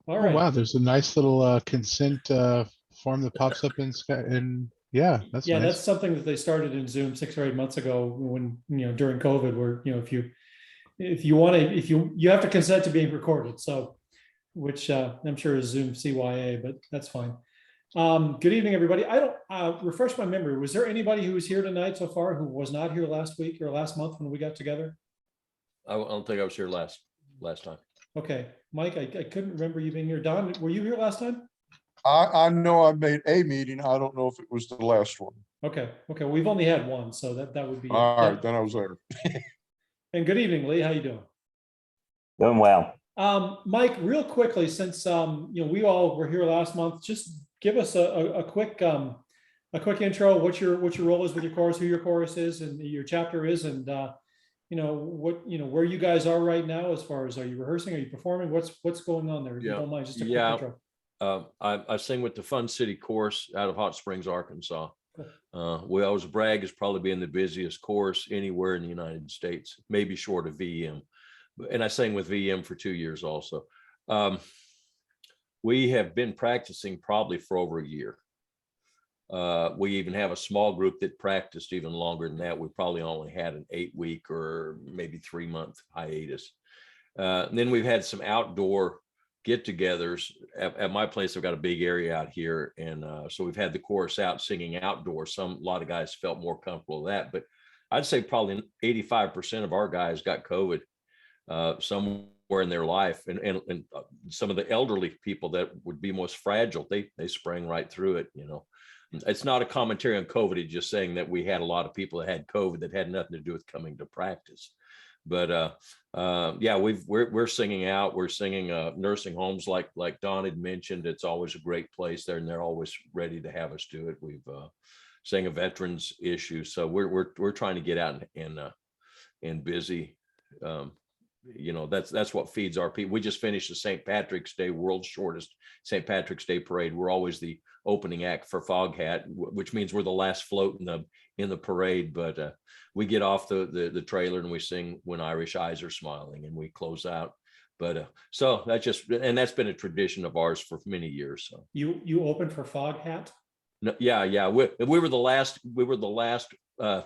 All Oh, right. wow, there's a nice little consent form that pops up in Sky, and yeah, that's Yeah, nice. that's something that they started in Zoom 6 or 8 months ago when, during COVID, where, if you want to, if you have to consent to being recorded. So, which I'm sure is Zoom CYA, but that's fine. Good evening, everybody. I don't refresh my memory. Was there anybody who was here tonight so far who was not here last week or last month when we got together? I don't think I was here last time. Okay, Mike, I couldn't remember you being here. Don, were you here last time? I know I made a meeting. I don't know if it was the last one. Okay, we've only had one, so that would be it. All right, Yep. then I was there. And good evening, Lee. How you doing? Doing well. Mike, real quickly, since we all were here last month, just give us a quick intro. What your role is with your chorus, who your chorus is, and your chapter is, and where you guys are right now as far as, are you rehearsing, are you performing, what's going on there? If you don't mind, just a quick intro. I sing with the Fun City Chorus out of Hot Springs, Arkansas. We always brag as probably being the busiest chorus anywhere in the United States, maybe short of VM. And I sang with VM for 2 years also. We have been practicing probably for over a year. We even have a small group that practiced even longer than that. We probably only had an 8-week or maybe 3-month hiatus. And then we've had some outdoor get-togethers at my place. I've got a big area out here, and so we've had the chorus out singing outdoors. A lot of guys felt more comfortable with that, but I'd say probably 85% of our guys got COVID somewhere in their life, and some of the elderly people that would be most fragile, they sprang right through it. It's not a commentary on COVID. It's just saying that we had a lot of people that had COVID that had nothing to do with coming to practice. But yeah, we're singing out. We're singing nursing homes, like Don had mentioned. It's always a great place there, and they're always ready to have us do it. We've sang a veterans issue, so we're trying to get out and busy. That's what feeds our people. We just finished the St. Patrick's Day, world's shortest St. Patrick's Day parade. We're always the opening act for Foghat, which means we're the last float in the parade. But we get off the trailer and we sing "When Irish Eyes Are Smiling," and we close out. But so that's been a tradition of ours for many years. So you opened for Foghat? No, yeah. We were the last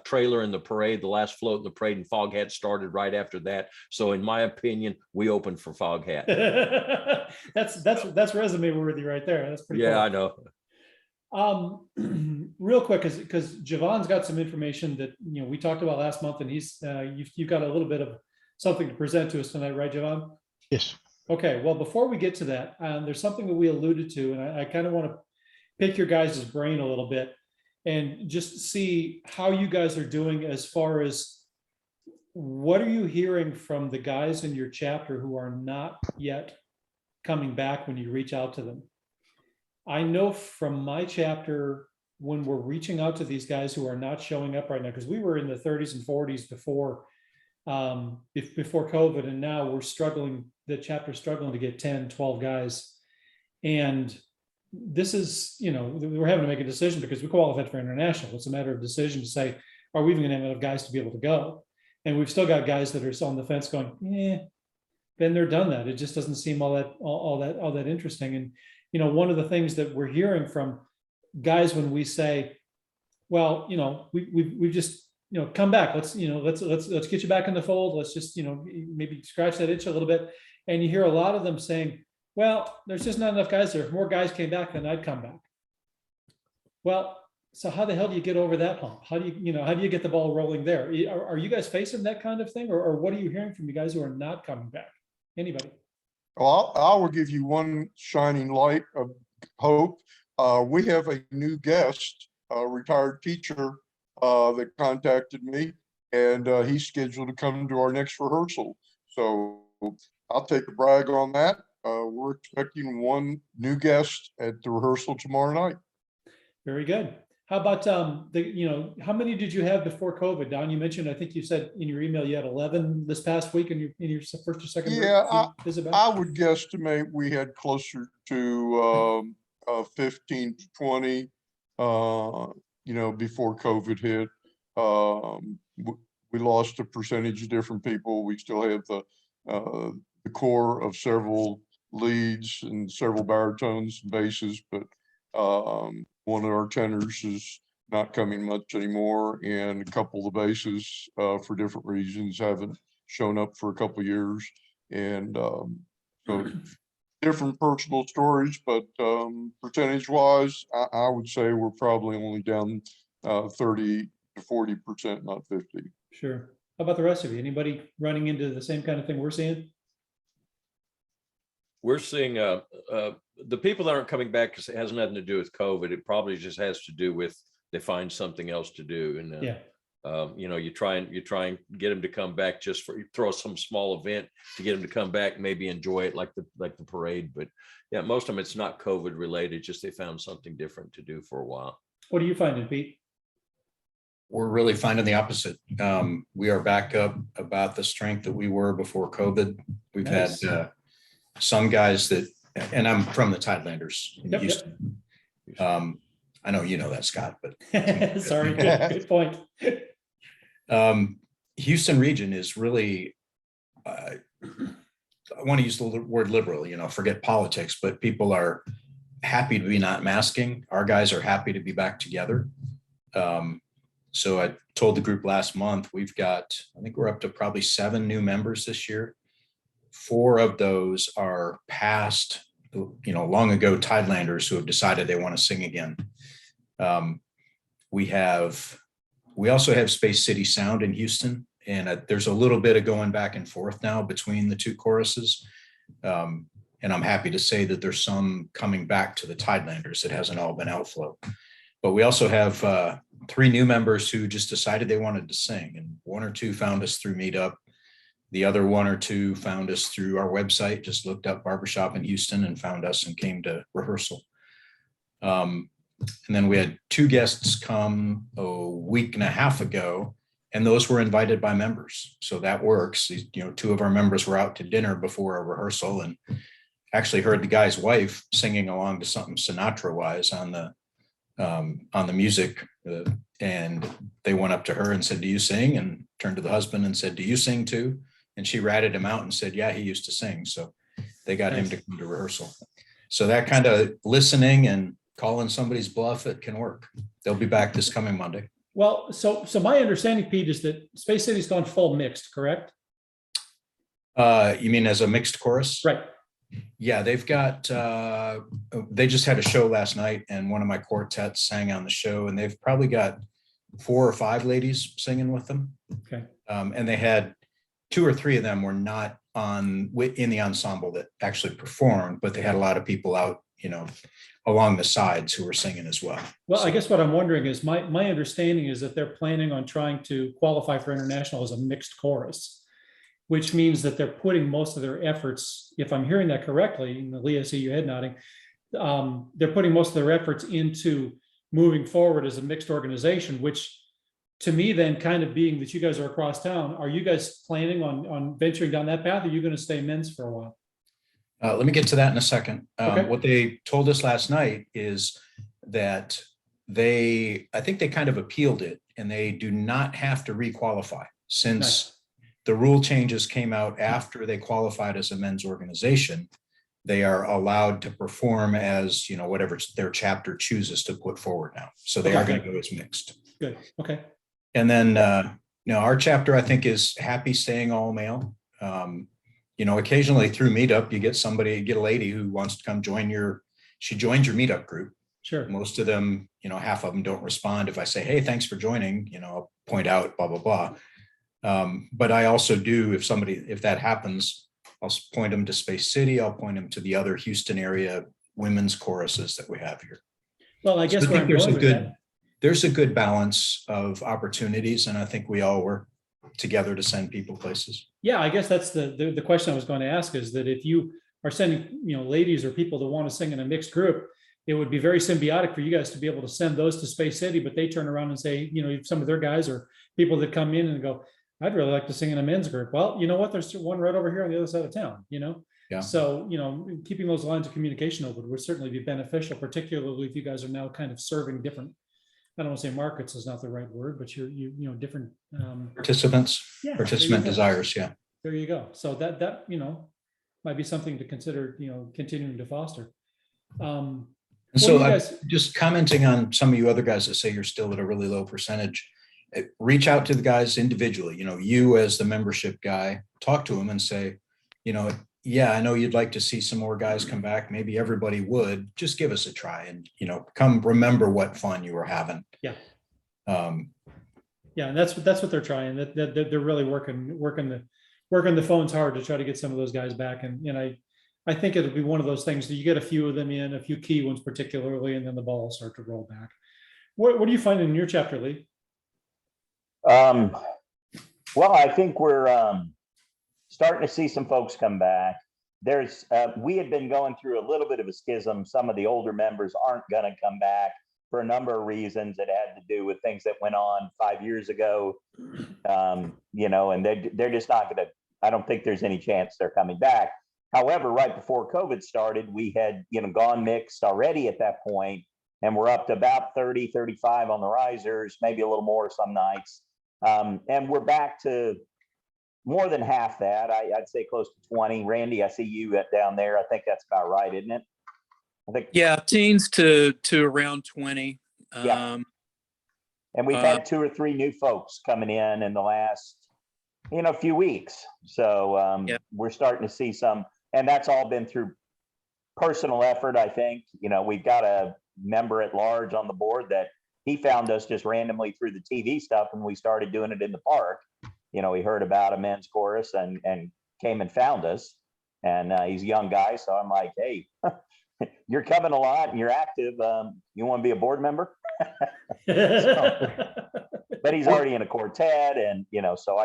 trailer in the parade, the last float in the parade, and Foghat started right after that. So in my opinion, we opened for Foghat. that's resume worthy right there. That's pretty cool. I know. Real quick, because Javon's got some information that we talked about last month, and he's you've got a little bit of something to present to us tonight, right, Javon? Yes. Okay. Well, before we get to that, there's something that we alluded to, and I kind of want to pick your guys' brain a little bit and just see how you guys are doing as far as what are you hearing from the guys in your chapter who are not yet coming back when you reach out to them. I know from my chapter, when we're reaching out to these guys who are not showing up right now, because we were in the 30s and 40s before COVID, and now we're struggling, the chapter's struggling to get 10, 12 guys. And this is, we're having to make a decision because we qualified for international. It's a matter of decision to say, are we even going to have enough guys to be able to go? And we've still got guys that are on the fence going, been there, done that. It just doesn't seem all that interesting. And one of the things that we're hearing from guys when we say, well, we've just come back. Let's get you back in the fold. Let's just maybe scratch that itch a little bit. And you hear a lot of them saying, well, there's just not enough guys there. If more guys came back, then I'd come back. Well, so how the hell do you get over that hump? How do you get the ball rolling there? Are you guys facing that kind of thing, or what are you hearing from you guys who are not coming back? Anybody? Well, I will give you one shining light of hope. We have a new guest, a retired teacher that contacted me, and he's scheduled to come to our next rehearsal. So I'll take a brag on that. We're expecting one new guest at the rehearsal tomorrow night. Very good. How about how many did you have before COVID? Don, you mentioned, I think you said in your email you had 11 this past week in your first or second. Yeah, I would guesstimate we had closer to 15 to 20 before COVID hit. We lost a percentage of different people. We still have the core of several leads and several baritones and basses, but one of our tenors is not coming much anymore, and a couple of the basses for different reasons haven't shown up for a couple of years, and so different personal stories, but percentage wise, I would say we're probably only down 30 to 40%, not 50. Sure. How about the rest of you? Anybody running into the same kind of thing we're seeing? We're seeing the people that aren't coming back, because it has nothing to do with COVID. It probably just has to do with they find something else to do. And Yeah. you know, you try and get them to come back just for, you throw some small event to get them to come back, maybe enjoy it like the parade. But yeah, most of them, it's not COVID related, just they found something different to do for a while. What are you finding, Pete? We're really finding the opposite. We are back up about the strength that we were before COVID. We've Nice. had some guys that, and I'm from the Tidelanders in Yep, Houston. I know you know that, Scott, but Sorry, good point. Houston region is really, I want to use the word liberal, you know, forget politics, but people are happy to be not masking. Our guys are happy to be back together. So I told the group last month, we've got, I think we're up to probably 7 new members this year. 4 of those are past, you know, long ago Tidelanders who have decided they want to sing again. We also have Space City Sound in Houston, and there's a little bit of going back and forth now between the 2 choruses. And I'm happy to say that there's some coming back to the Tidelanders. It hasn't all been outflow. But we also have 3 new members who just decided they wanted to sing, and 1 or 2 found us through Meetup. The other 1 or 2 found us through our website, just looked up barbershop in Houston and found us and came to rehearsal. And then we had 2 guests come a week and a half ago, and those were invited by members. So that works. You know, 2 of our members were out to dinner before a rehearsal and actually heard the guy's wife singing along to something Sinatra wise on the music. And they went up to her and said, "Do you sing?" And turned to the husband and said, "Do you sing too?" And she ratted him out and said, "Yeah, he used to sing." So they got him to come to rehearsal. So that kind of listening and calling somebody's bluff, it can work. They'll be back this coming Monday. Well, so my understanding, Pete, is that Space City's gone full mixed, correct? You mean as a mixed chorus? Right. Yeah, they've got, they just had a show last night and one of my quartets sang on the show, and they've probably got 4 or 5 ladies singing with them. Okay. And they had 2 or 3 of them were not in the ensemble that actually performed, but they had a lot of people out, you know, along the sides who were singing as well. Well, So, I guess what I'm wondering is my understanding is that they're planning on trying to qualify for international as a mixed chorus, which means that they're putting most of their efforts, if I'm hearing that correctly, and Leah, I see your head nodding, they're putting most of their efforts into moving forward as a mixed organization, which to me then kind of being that you guys are across town, are you guys planning on venturing down that path? Or are you going to stay men's for a while? let me get to that in a second. Okay. What they told us last night is that I think they kind of appealed it, and they do not have to requalify since Nice. the rule changes came out after they qualified as a men's organization. They are allowed to perform as, you know, whatever their chapter chooses to put forward now. So they are Okay. going to go as mixed. Good. Okay. And then, you know, our chapter, I think, is happy staying all male. You know, occasionally through Meetup, you get a lady who wants to come she joins your Meetup group. Sure. Most of them, you know, half of them don't respond. If I say, "Hey, thanks for joining," you know, I'll point out, blah, blah, blah. But I also do, if that happens, I'll point them to Space City. I'll point them to the other Houston area women's choruses that we have here. Well, I guess So I where think I'm going with that. there's a good balance of opportunities, and I think we all work together to send people places. Yeah, I guess that's the question I was going to ask, is that if you are sending, you know, ladies or people that want to sing in a mixed group, it would be very symbiotic for you guys to be able to send those to Space City, but they turn around and say, you know, some of their guys or people that come in and go, "I'd really like to sing in a men's group." Well, you know what? There's one right over here on the other side of town, you know? Yeah. So, you know, keeping those lines of communication open would certainly be beneficial, particularly if you guys are now kind of serving different, I don't want to say markets is not the right word, but you know, different. Participant Yeah, there you desires. Yeah. There you go. So that, you know, might be something to consider, continuing to foster. And What so do you I'm guys- just commenting on some of you other guys that say you're still at a really low percentage. Reach out to the guys individually, you as the membership guy, talk to them and say, yeah, I know you'd like to see some more guys come back. Maybe everybody would. Just give us a try and, come remember what fun you were having. Yeah. Yeah, and that's what they're trying. That they're really working the phones hard to try to get some of those guys back. And I think it'll be one of those things that you get a few of them in, a few key ones particularly, and then the ball will start to roll back. What are you finding in your chapter, Lee? Well, I think we're starting to see some folks come back. We had been going through a little bit of a schism. Some of the older members aren't going to come back for a number of reasons that had to do with things that went on 5 years ago. And they're just not going to, I don't think there's any chance they're coming back. However, right before COVID started, we had, gone mixed already at that point, and we're up to about 30, 35 on the risers, maybe a little more some nights. And we're back to more than half that. I'd say close to 20. Randy, I see you down there. I think that's about right, isn't it? I think. Yeah, teens to around 20. Yeah. And we've had 2 or 3 new folks coming in the last, few weeks. So Yeah. We're starting to see some, and that's all been through personal effort, I think. We've got a member at large on the board that he found us just randomly through the TV stuff, and we started doing it in the park. He heard about a men's chorus and came and found us. And he's a young guy, so I'm like, hey, you're coming a lot and you're active. You want to be a board member? But he's already in a quartet, and so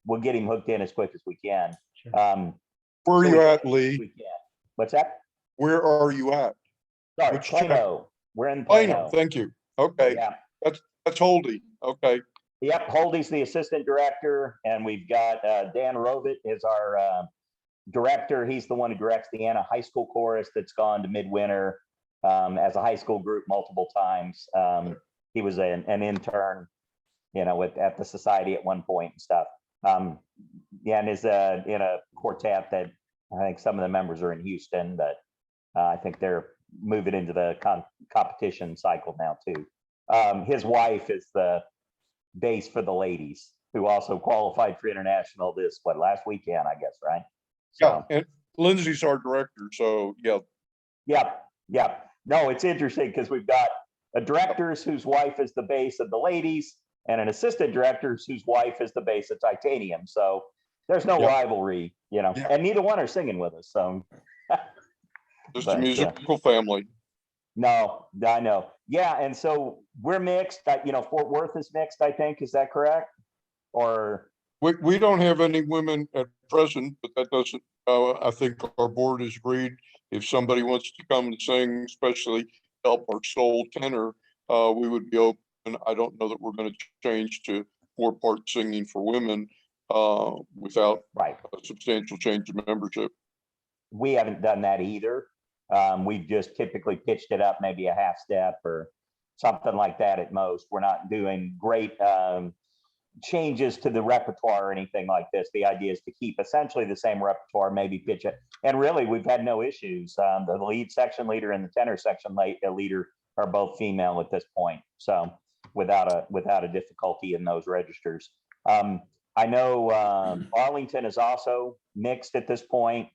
we'll get him hooked in as quick as we can. Sure. Where are you at, Lee? We can. What's that? Where are you at? Sorry, Which chapter? Plano. We're in Plano, Plano. thank you. Okay, Yeah. that's Holdy. Okay, Yep, Holdy's the assistant director, and we've got Dan Rovit is our director. He's the one who directs the Anna High School chorus that's gone to Midwinter as a high school group multiple times. He was an intern, at the society at one point and stuff. And is in a quartet that I think some of the members are in Houston, but I think they're moving into the competition cycle now too. His wife is the bass for the ladies, who also qualified for international last weekend, I guess, right? yeah, and Lindsay's our director, so yeah. Yeah. No, it's interesting because we've got a director whose wife is the bass of the ladies, and an assistant director whose wife is the bass of Titanium. So there's no rivalry, and neither one are singing with us. So Just a musical family. No, I know. Yeah, and so we're mixed. Fort Worth is mixed, I think. Is that correct? Or We don't have any women at present, but that doesn't, I think our board has agreed if somebody wants to come and sing, especially help our soul tenor, we would be open. I don't know that we're going to change to 4-part singing for women without right. a substantial change of membership. We haven't done that either. We've just typically pitched it up maybe a half step or something like that at most. We're not doing great changes to the repertoire or anything like this. The idea is to keep essentially the same repertoire, maybe pitch it. And really, we've had no issues. The lead section leader and the tenor section leader are both female at this point. So without a difficulty in those registers. I know Arlington is also mixed at this point.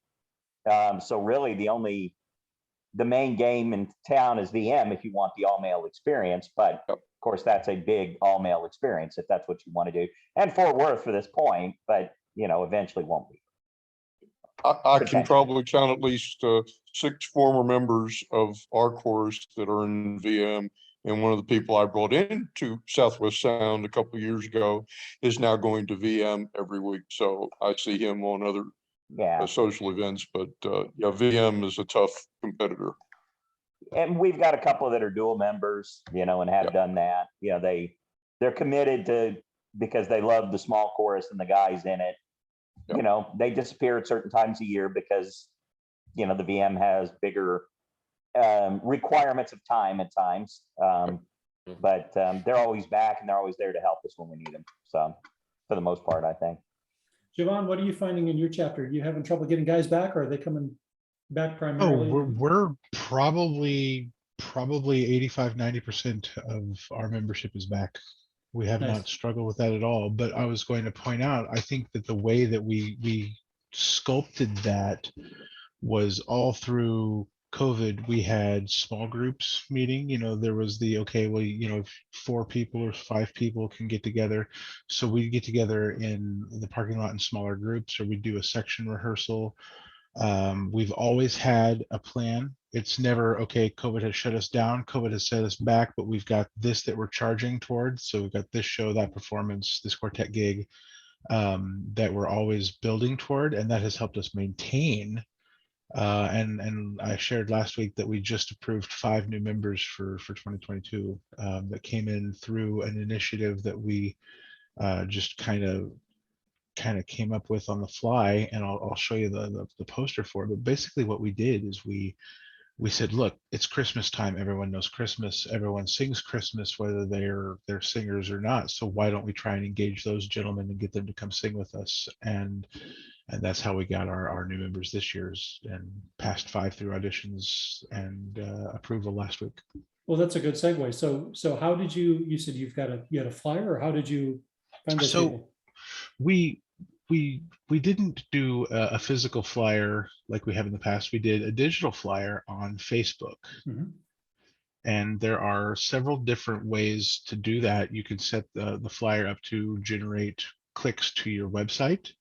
So really the main game in town is VM if you want the all-male experience, but of course that's a big all-male experience if that's what you want to do. And Fort Worth for this point, but eventually won't be. I can probably count at least 6 former members of our chorus that are in VM. And one of the people I brought into Southwest Sound a couple of years ago is now going to VM every week. So I see him on other social events, but VM is a tough competitor. And we've got a couple that are dual members, and have done that. They're committed to, because they love the small chorus and the guys in it. They disappear at certain times a year because the VM has bigger requirements of time at times. But they're always back and they're always there to help us when we need them. So for the most part, I think. Javon, what are you finding in your chapter? You having trouble getting guys back, or are they coming back Oh, primarily? we're probably 85-90% of our membership is back. We have not Nice. struggled with that at all. But I was going to point out, I think that the way that we sculpted that was all through COVID. We had small groups meeting. There was the, okay, well, if 4 people or 5 people can get together. So we get together in the parking lot in smaller groups, or we do a section rehearsal. We've always had a plan. It's never, okay, COVID has shut us down, COVID has set us back, but we've got this that we're charging towards. So we've got this show, that performance, this quartet gig, that we're always building toward, and that has helped us maintain. And I shared last week that we just approved 5 new members for 2022, that came in through an initiative that we just kind of came up with on the fly, and I'll show you the poster for it. But basically what we did is we said, look, it's Christmas time. Everyone knows Christmas. Everyone sings Christmas, whether they're singers or not. So why don't we try and engage those gentlemen and get them to come sing with us? And that's how we got our new members this year's, and passed 5 through auditions and approval last week. Well, that's a good segue. So how did you said you had a flyer, or how did you find those So people? we didn't do a physical flyer like we have in the past. We did a digital flyer on Facebook. Mhm. And there are several different ways to do that. You can set the flyer up to generate clicks to your website,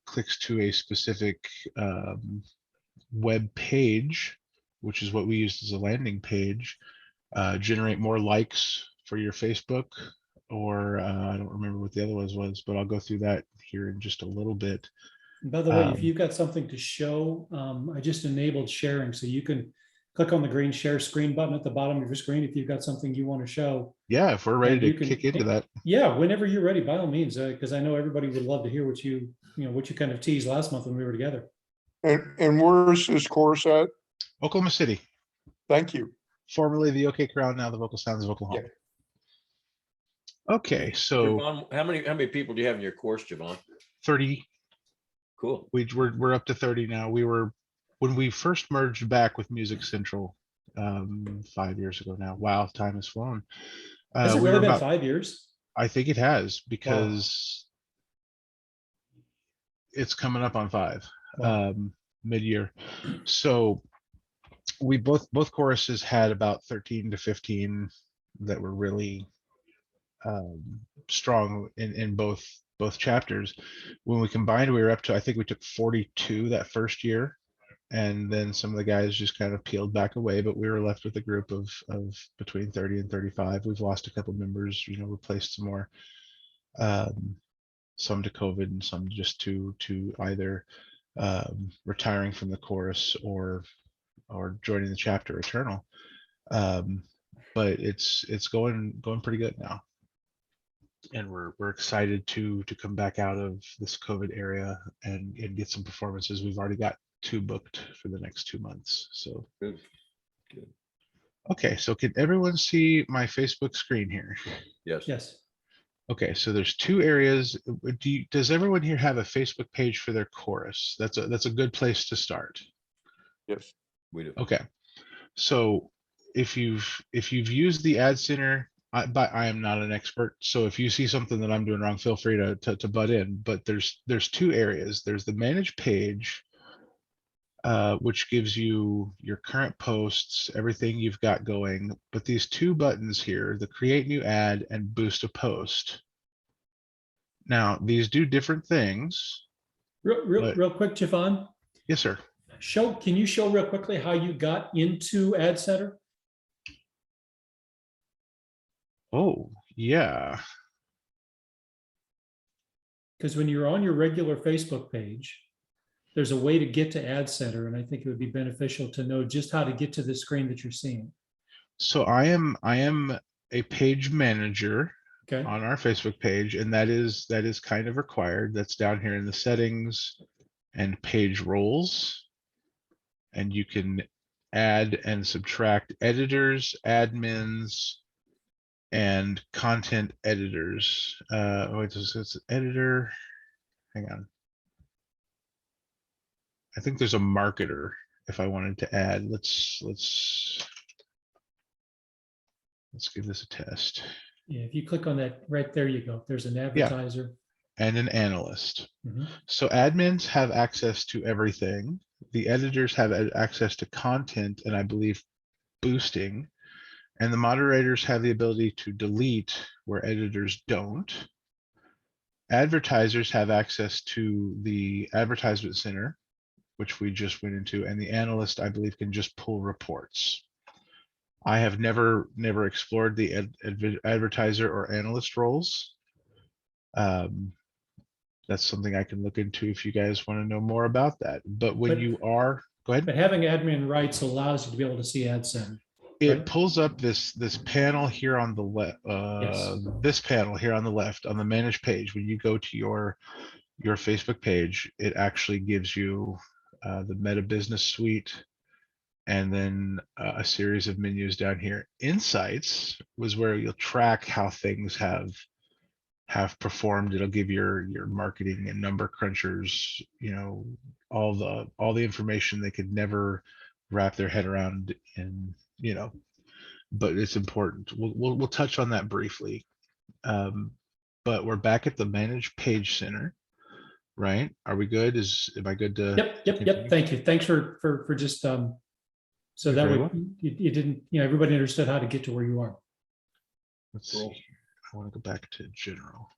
clicks to a specific web page, which is what we used as a landing page, generate more likes for your Facebook, or I don't remember what the other was, but I'll go through that here in just a little bit. And by the way, if you've got something to show, I just enabled sharing, so you can click on the green share screen button at the bottom of your screen if you've got something you want to show. Yeah, if we're ready And you to can kick into that. Yeah, whenever you're ready, by all means, because I know everybody would love to hear what you kind of teased last month when we were together. And where's this course at? Oklahoma City, Thank you. formerly the OK Crowd, now the Vocal Sounds of Oklahoma. Yeah. Okay, so Javon, how many people do you have in your course, Javon? 30. Cool. We're up to 30 now. When we first merged back with Music Central 5 years ago now. Wow, time has flown. Has it we really were been about, 5 years? I think it has, because it's coming up on 5 Wow. mid-year. So we both choruses had about 13 to 15 that were really strong in both chapters. When we combined, we were up to, I think we took 42 that first year, and then some of the guys just kind of peeled back away, but we were left with a group of between 30 and 35. We've lost a couple members, replaced some more, some to COVID and some just to either retiring from the chorus or joining the chapter Eternal. But it's going pretty good now, and we're excited to come back out of this COVID area and get some performances. We've already got 2 booked for the next 2 months. So Good. Good. okay, so can everyone see my Facebook screen here? Yes. Yes. Okay, so there's 2 areas. Does everyone here have a Facebook page for their chorus? That's a good place to start. Yes. We do. Okay, so if you've used the ad center, but I am not an expert, so if you see something that I'm doing wrong, feel free to butt in. But there's 2 areas. There's the manage page, which gives you your current posts, everything you've got going. But these 2 buttons here, the create new ad and boost a post. Now these do different things. Real quick, Javon. Yes, sir. Can you show real quickly how you got into Ad Center? Oh, yeah. Because when you're on your regular Facebook page, there's a way to get to Ad Center, and I think it would be beneficial to know just how to get to the screen that you're seeing. So I am a page manager Okay. on our Facebook page, and that is kind of required. That's down here in the settings and page roles. And you can add and subtract editors, admins, and content editors. It's editor. hang on. I think there's a marketer if I wanted to add. Let's give this a test. Yeah, if you click on that, right there you go. There's an advertiser. And an analyst. Mhm. So admins have access to everything. The editors have access to content and I believe boosting. And the moderators have the ability to delete where editors don't. Advertisers have access to the advertisement center, which we just went into, and the analyst, I believe, can just pull reports. I have never explored the advertiser or analyst roles. That's something I can look into if you guys want to know more about that. But when But- you are, go ahead. But having admin rights allows you to be able to see AdSend. It right? pulls up this panel here on the left. Yes. This panel here on the left on the manage page. When you go to your Facebook page, it actually gives you the Meta Business Suite, and then a series of menus down here. Insights was where you'll track how things have performed. It'll give your marketing and number crunchers, you know, all the information they could never wrap their head around in, you know, but it's important. We'll touch on that briefly. But we're back at the manage page center, right? Are we good? Am I good to? Yep. Thank you. Thanks for just, so You're that very way you didn't, you know, everybody understood how to get to where you are. Let's see. I want to go back to general.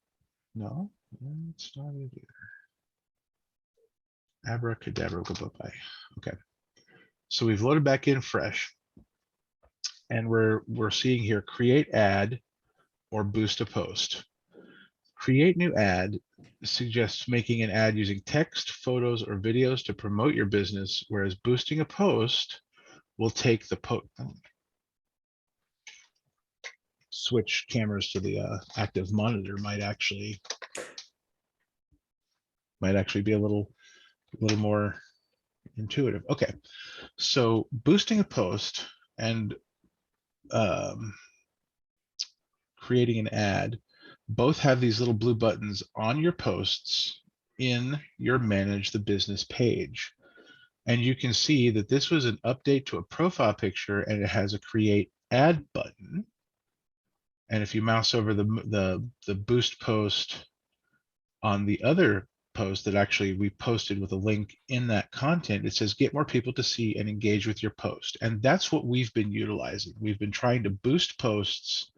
No, it's not it either. Abracadabra, goodbye. Okay. So we've loaded back in fresh. And we're seeing here, create ad or boost a post. Create new ad suggests making an ad using text, photos, or videos to promote your business, whereas boosting a post will take the post. Switch cameras to the active monitor might actually be a little more intuitive. Okay, so boosting a post and creating an ad both have these little blue buttons on your posts in your manage the business page. And you can see that this was an update to a profile picture and it has a create ad button. And if you mouse over the boost post on the other post that actually we posted with a link in that content, it says get more people to see and engage with your post. And that's what we've been utilizing. We've been trying to boost posts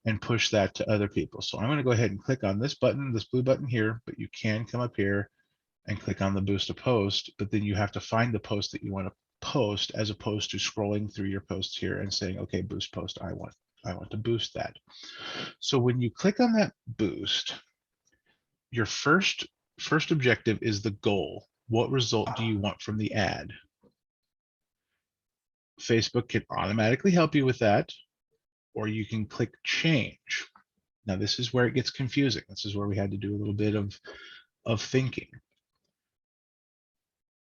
and push that to other people. So I'm going to go ahead and click on this button, this blue button here, but you can come up here and click on the boost a post, but then you have to find the post that you want to post as opposed to scrolling through your posts here and saying, okay, boost post, I want to boost that. So when you click on that boost, your first objective is the goal. What result do you want from the ad? Facebook can automatically help you with that, or you can click change. Now this is where it gets confusing. This is where we had to do a little bit of thinking.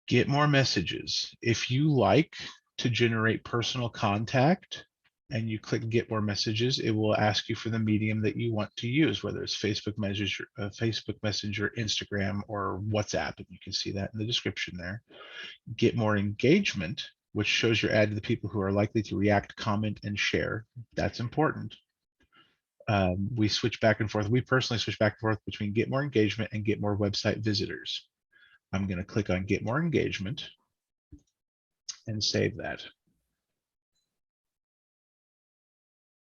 Get more messages. If you like to generate personal contact and you click get more messages, it will ask you for the medium that you want to use, whether it's Facebook Messenger, Instagram, or WhatsApp. And you can see that in the description there. Get more engagement, which shows your ad to the people who are likely to react, comment, and share. That's important. We switch back and forth. We personally switch back and forth between get more engagement and get more website visitors. I'm going to click on get more engagement and save that.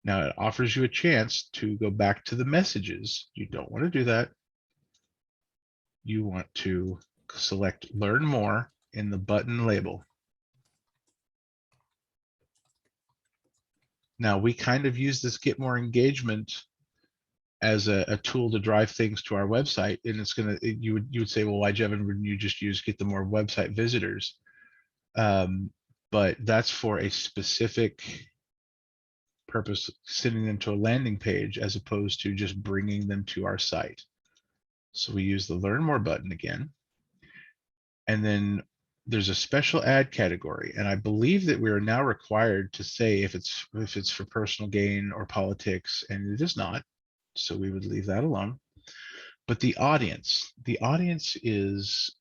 Now it offers you a chance to go back to the messages. You don't want to do that. You want to select learn more in the button label. Now we kind of use this get more engagement as a tool to drive things to our website, and it's gonna, you would say, well, why, Jevin, wouldn't you just use get the more website visitors? But that's for a specific purpose, sending them to a landing page as opposed to just bringing them to our site. So we use the learn more button again, and then there's a special ad category, and I believe that we are now required to say if it's for personal gain or politics, and it is not. So we would leave that alone. But the audience is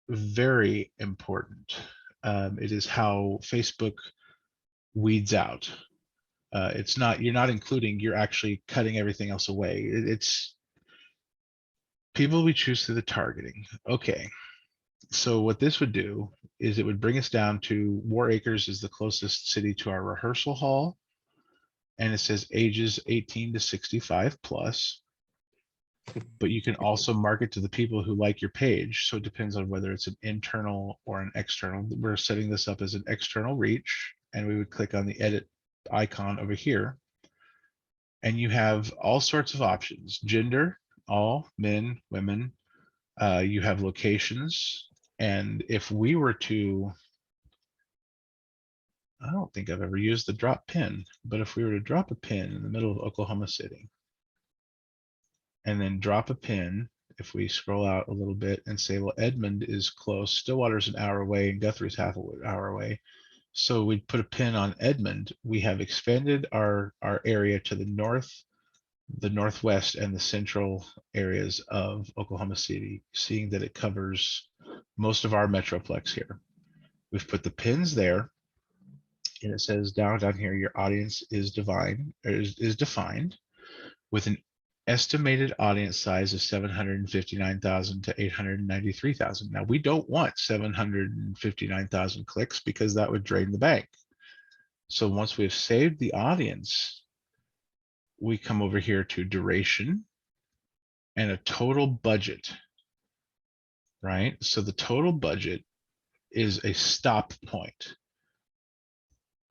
very important. It is how Facebook weeds out. It's not, you're not including, you're actually cutting everything else away. It's people we choose through the targeting. Okay. So what this would do is it would bring us down to War Acres is the closest city to our rehearsal hall. And it says ages 18 to 65 plus. But you can also market to the people who like your page. So it depends on whether it's an internal or an external. We're setting this up as an external reach, and we would click on the edit icon over here. And you have all sorts of options: gender, all, men, women. You have locations. And if we were to, I don't think I've ever used the drop pin, but if we were to drop a pin in the middle of Oklahoma City, and then drop a pin, if we scroll out a little bit and say, well, Edmond is close, Stillwater's an hour away, and Guthrie's half an hour away. So we'd put a pin on Edmond. We have expanded our area to the north, the northwest, and the central areas of Oklahoma City, seeing that it covers most of our metroplex here. We've put the pins there, and it says down here, your audience is defined with an estimated audience size of 759,000 to 893,000. Now we don't want 759,000 clicks because that would drain the bank. So once we've saved the audience, we come over here to duration and a total budget, right? So the total budget is a stop point.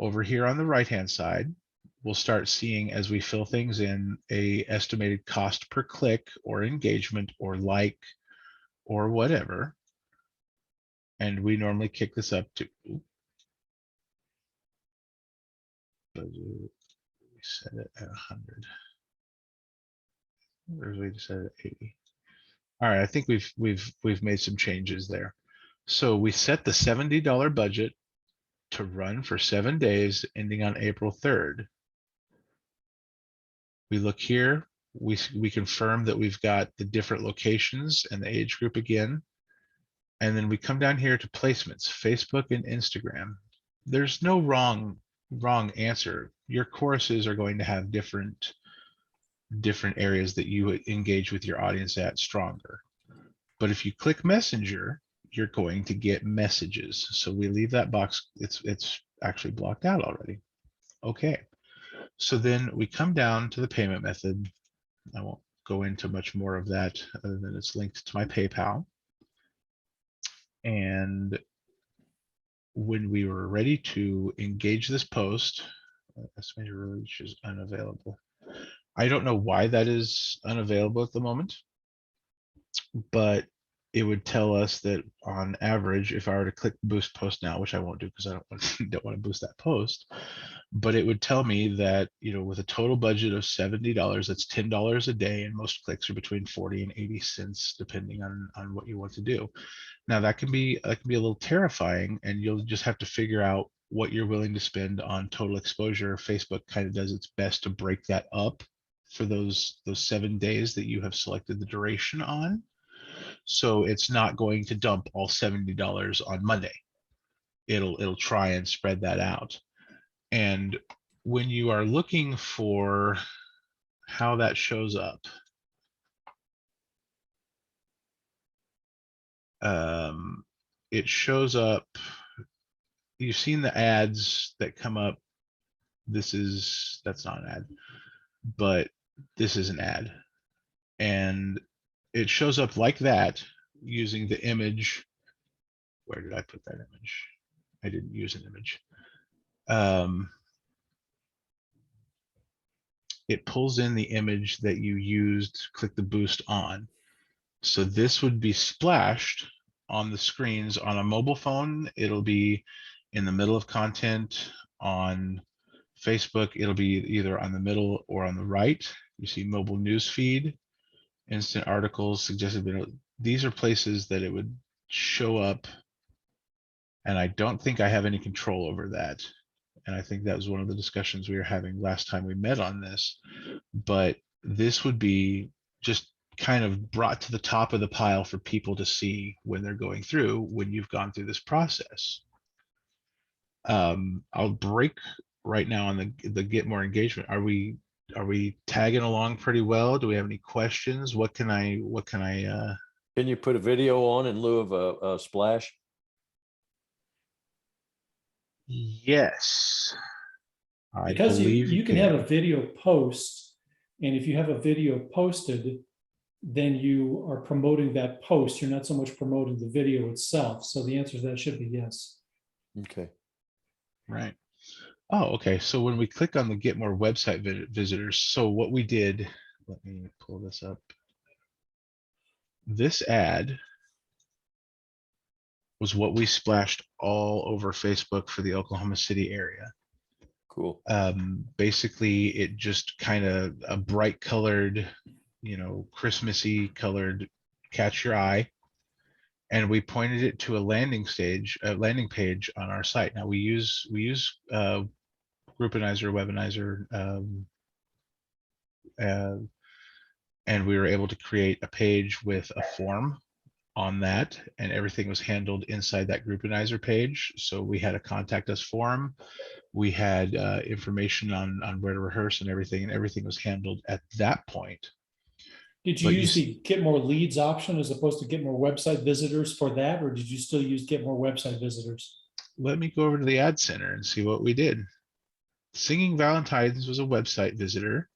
Over here on the right-hand side, we'll start seeing, as we fill things in, a estimated cost per click or engagement or like or whatever. And we normally kick this up to, budget, we set it at 100. Or we set it at 80. All right, I think we've made some changes there. So we set the $70 budget to run for 7 days ending on April 3rd. We look here, we confirm that we've got the different locations and the age group again. And then we come down here to placements, Facebook and Instagram. There's no wrong answer. Your courses are going to have different areas that you engage with your audience at stronger. But if you click Messenger, you're going to get messages. So we leave that box, it's actually blocked out already. Okay. So then we come down to the payment method. I won't go into much more of that other than it's linked to my PayPal. And when we were ready to engage this post, estimated reach is unavailable. I don't know why that is unavailable at the moment, but it would tell us that on average, if I were to click boost post now, which I won't do because I don't want to boost that post, but it would tell me that, you know, with a total budget of $70, that's $10 a day, and most clicks are between 40 and 80 cents, depending on what you want to do. Now that can be a little terrifying, and you'll just have to figure out what you're willing to spend on total exposure. Facebook kind of does its best to break that up for those 7 days that you have selected the duration on. So it's not going to dump all $70 on Monday. It'll try and spread that out. And when you are looking for how that shows up, it shows up, you've seen the ads that come up. That's not an ad, but this is an ad. And it shows up like that using the image. Where did I put that image? I didn't use an image. It pulls in the image that you used, click the boost on. So this would be splashed on the screens on a mobile phone. It'll be in the middle of content. On Facebook, it'll be either on the middle or on the right. You see mobile news feed, instant articles, suggested video. These are places that it would show up. And I don't think I have any control over that. And I think that was one of the discussions we were having last time we met on this. But this would be just kind of brought to the top of the pile for people to see when they're going through, when you've gone through this process. I'll break right now on the get more engagement. Are we tagging along pretty well? Do we have any questions? What can I Can you put a video on in lieu of a splash? yes. I Because believe you can have a video post, and if you have a video posted, then you are promoting that post. You're not so much promoting the video itself. So the answer to that should be yes. Okay. right. Oh, okay. So when we click on the get more website visitors, so what we did, let me pull this up. This ad was what we splashed all over Facebook for the Oklahoma City area. Cool. Basically, it just kind of a bright colored, Christmassy colored, catch your eye. And we pointed it to a landing page on our site. Now we use Groupizer, Webinizer, and we were able to create a page with a form on that, and everything was handled inside that Groupizer page. So we had a contact us form. We had information on where to rehearse and everything was handled at that point. Did you But use the get more leads option as opposed to get more website visitors for that, or did you still use get more website visitors? Let me go over to the ad center and see what we did. Singing Valentine's was a website visitor,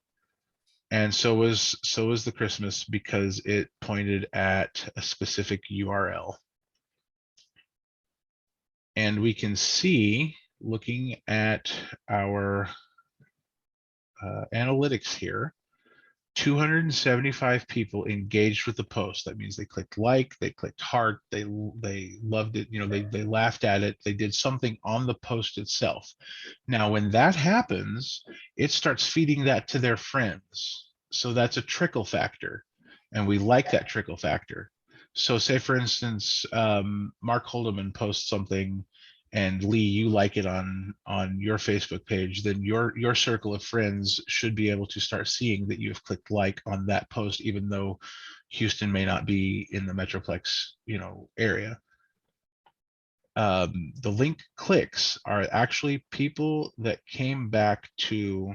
and so was the Christmas, because it pointed at a specific URL. And we can see, looking at our analytics here, 275 people engaged with the post. That means they clicked like, they clicked heart, they loved it, they laughed at it, they did something on the post itself. Now, when that happens, it starts feeding that to their friends. So that's a trickle factor, and we like that trickle factor. So say, for instance, Mark Holdeman posts something, and Lee, you like it on your Facebook page, then your circle of friends should be able to start seeing that you've clicked like on that post, even though Houston may not be in the Metroplex, area. The link clicks are actually people that came back to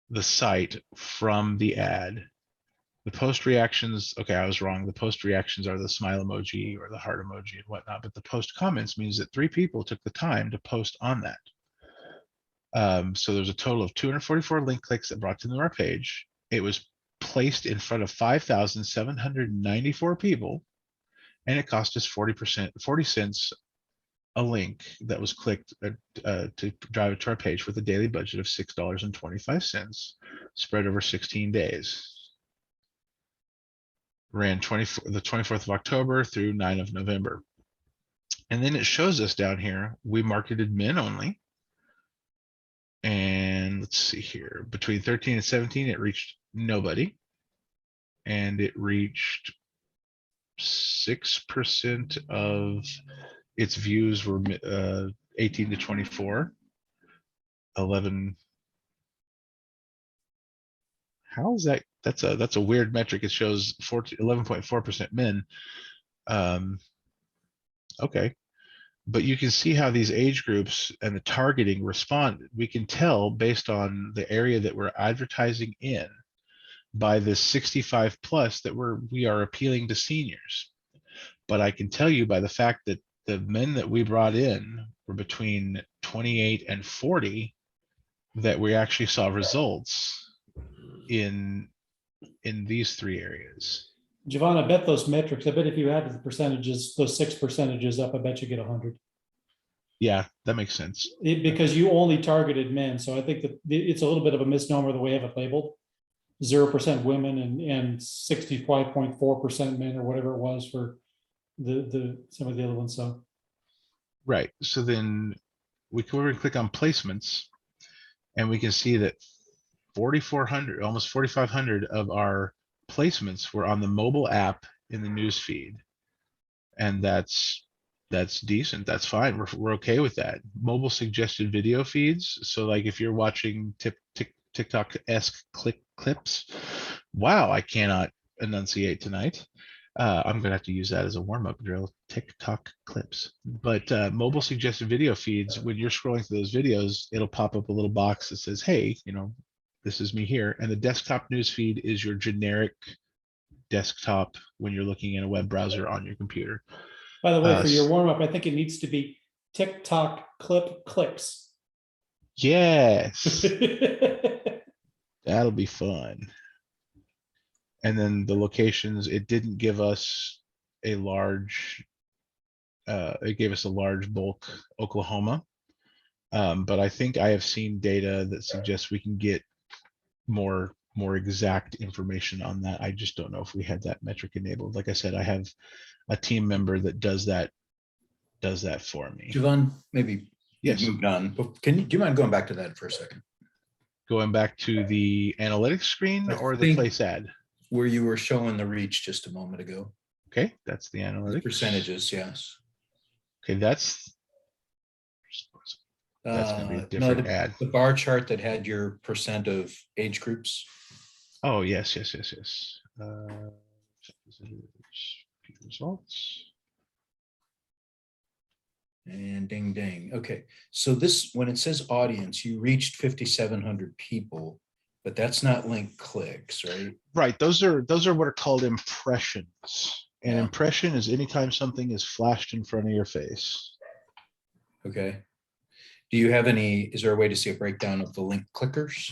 the site from the ad. The post reactions, okay, I was wrong. The post reactions are the smile emoji or the heart emoji and whatnot, but the post comments means that 3 people took the time to post on that. So there's a total of 244 link clicks that brought them to our page. It was placed in front of 5,794 people, and it cost us 40 cents a link that was clicked to drive it to our page, with a daily budget of $6.25, spread over 16 days. Ran the 24th of October through 9 of November. And then it shows us down here, we marketed men only. And let's see here, between 13 and 17, it reached nobody. And it reached 6% of its views were 18 to 24. 11. How is that? That's a weird metric. It shows 11.4% men. Okay, but you can see how these age groups and the targeting responded. We can tell based on the area that we're advertising in, by this 65 plus, that we are appealing to seniors. But I can tell you by the fact that the men that we brought in were between 28 and 40, that we actually saw results in these 3 areas. Javon, I bet those metrics, I bet if you added the percentages, those 6 percentages up, I bet you get 100. Yeah, that makes sense. Because you only targeted men. So I think that it's a little bit of a misnomer the way I have it labeled. 0% women and 65.4% men, or whatever it was for some of the other ones. So Right. So then we can over and click on placements, and we can see that 4,400, almost 4,500 of our placements were on the mobile app in the news feed. And that's decent. That's fine. We're okay with that. Mobile suggested video feeds. So like if you're watching TikTok-esque clips, Wow, I cannot enunciate tonight. I'm gonna have to use that as a warm-up drill. TikTok clips. But mobile suggested video feeds, when you're scrolling through those videos, it'll pop up a little box that says, hey, this is me here. And the desktop news feed is your generic desktop when you're looking in a web browser on your computer. By the way, for your s- warm up, I think it needs to be TikTok clip clicks. Yes, that'll be fun. And then the locations, it didn't give us a large, it gave us a large bulk Oklahoma. But I think I have seen data that suggests we can get more exact information on that. I just don't know if we had that metric enabled. Like I said, I have a team member that does that for me. Javon, maybe Yes. you've moved on, but do you mind going back to that for a second? Going back to the analytics screen I or the think- place ad? Where you were showing the reach just a moment ago. Okay, that's the The analytics. percentages, yes. Okay, that's gonna be a No, different ad. the bar chart that had your percent of age groups. Oh, yes. Results. And ding, ding. Okay, so this, when it says audience, you reached 5,700 people, but that's not link clicks, right? Right, those are what are called impressions. An Yeah. impression is anytime something is flashed in front of your face. Okay. Do you have is there a way to see a breakdown of the link clickers?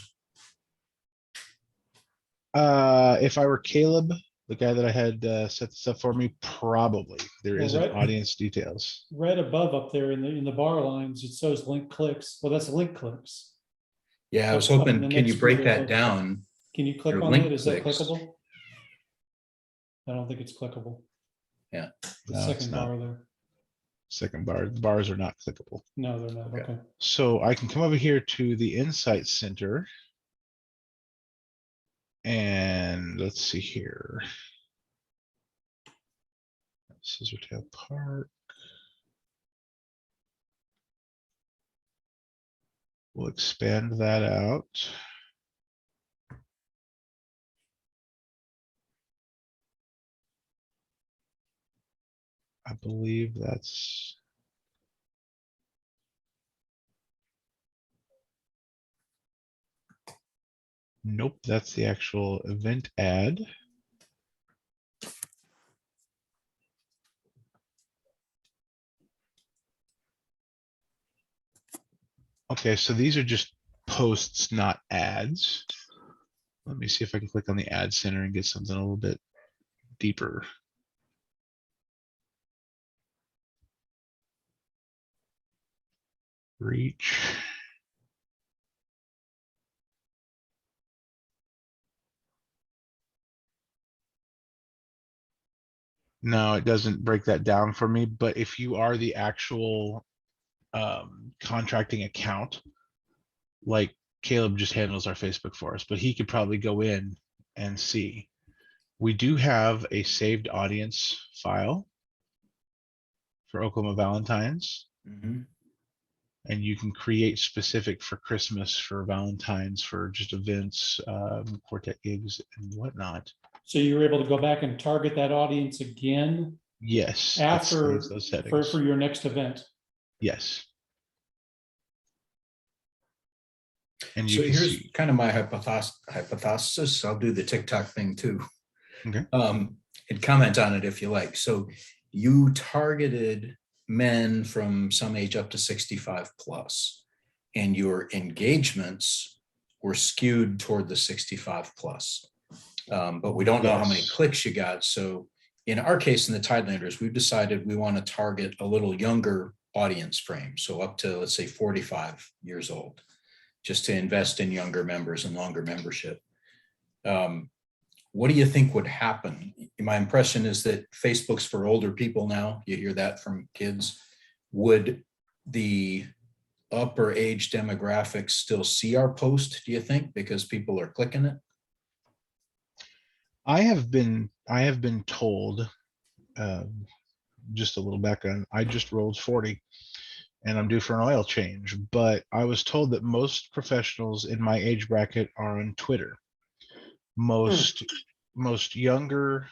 If I were Caleb, the guy that I had set this up for me, probably there Well, isn't right. audience details. Right above up there in the bar lines, it shows link clicks. Well, that's link clicks. Yeah, I was Up in hoping, the can you next break group, that down? Can you click Your on link that? Is that clicks. clickable? I don't think it's clickable. Yeah. The No, it's second not. bar there. Second bar, the bars are not clickable. No, they're not. Okay. Okay. So I can come over here to the Insight Center. And let's see here. Scissortail Park. We'll expand that out. I believe that's. Nope, that's the actual event ad. Okay, so these are just posts, not ads. Let me see if I can click on the ad center and get something a little bit deeper. Reach. No, it doesn't break that down for me, but if you are the actual contracting account, like Caleb just handles our Facebook for us, but he could probably go in and see. We do have a saved audience file for Oklahoma Valentines, Mhm. and you can create specific for Christmas, for Valentines, for just events, quartet gigs and whatnot. So you were able to go back and target that audience again Yes. it after saves those settings. for your next event. Yes. And you So can here's see. kind of my hypothesis. I'll do the TikTok thing too. Okay. And comment on it if you like. So you targeted men from some age up to 65 plus, and your engagements were skewed toward the 65 plus. But we don't know how many Yes. clicks you got. So in our case, in the Tidelanders, we've decided we want to target a little younger audience frame. So up to, let's say, 45 years old, just to invest in younger members and longer membership. What do you think would happen? My impression is that Facebook's for older people now. You hear that from kids. Would the upper age demographics still see our post, do you think, because people are clicking it? I have been told, just a little background, I just rolled 40 and I'm due for an oil change, but I was told that most professionals in my age bracket are on Twitter. most younger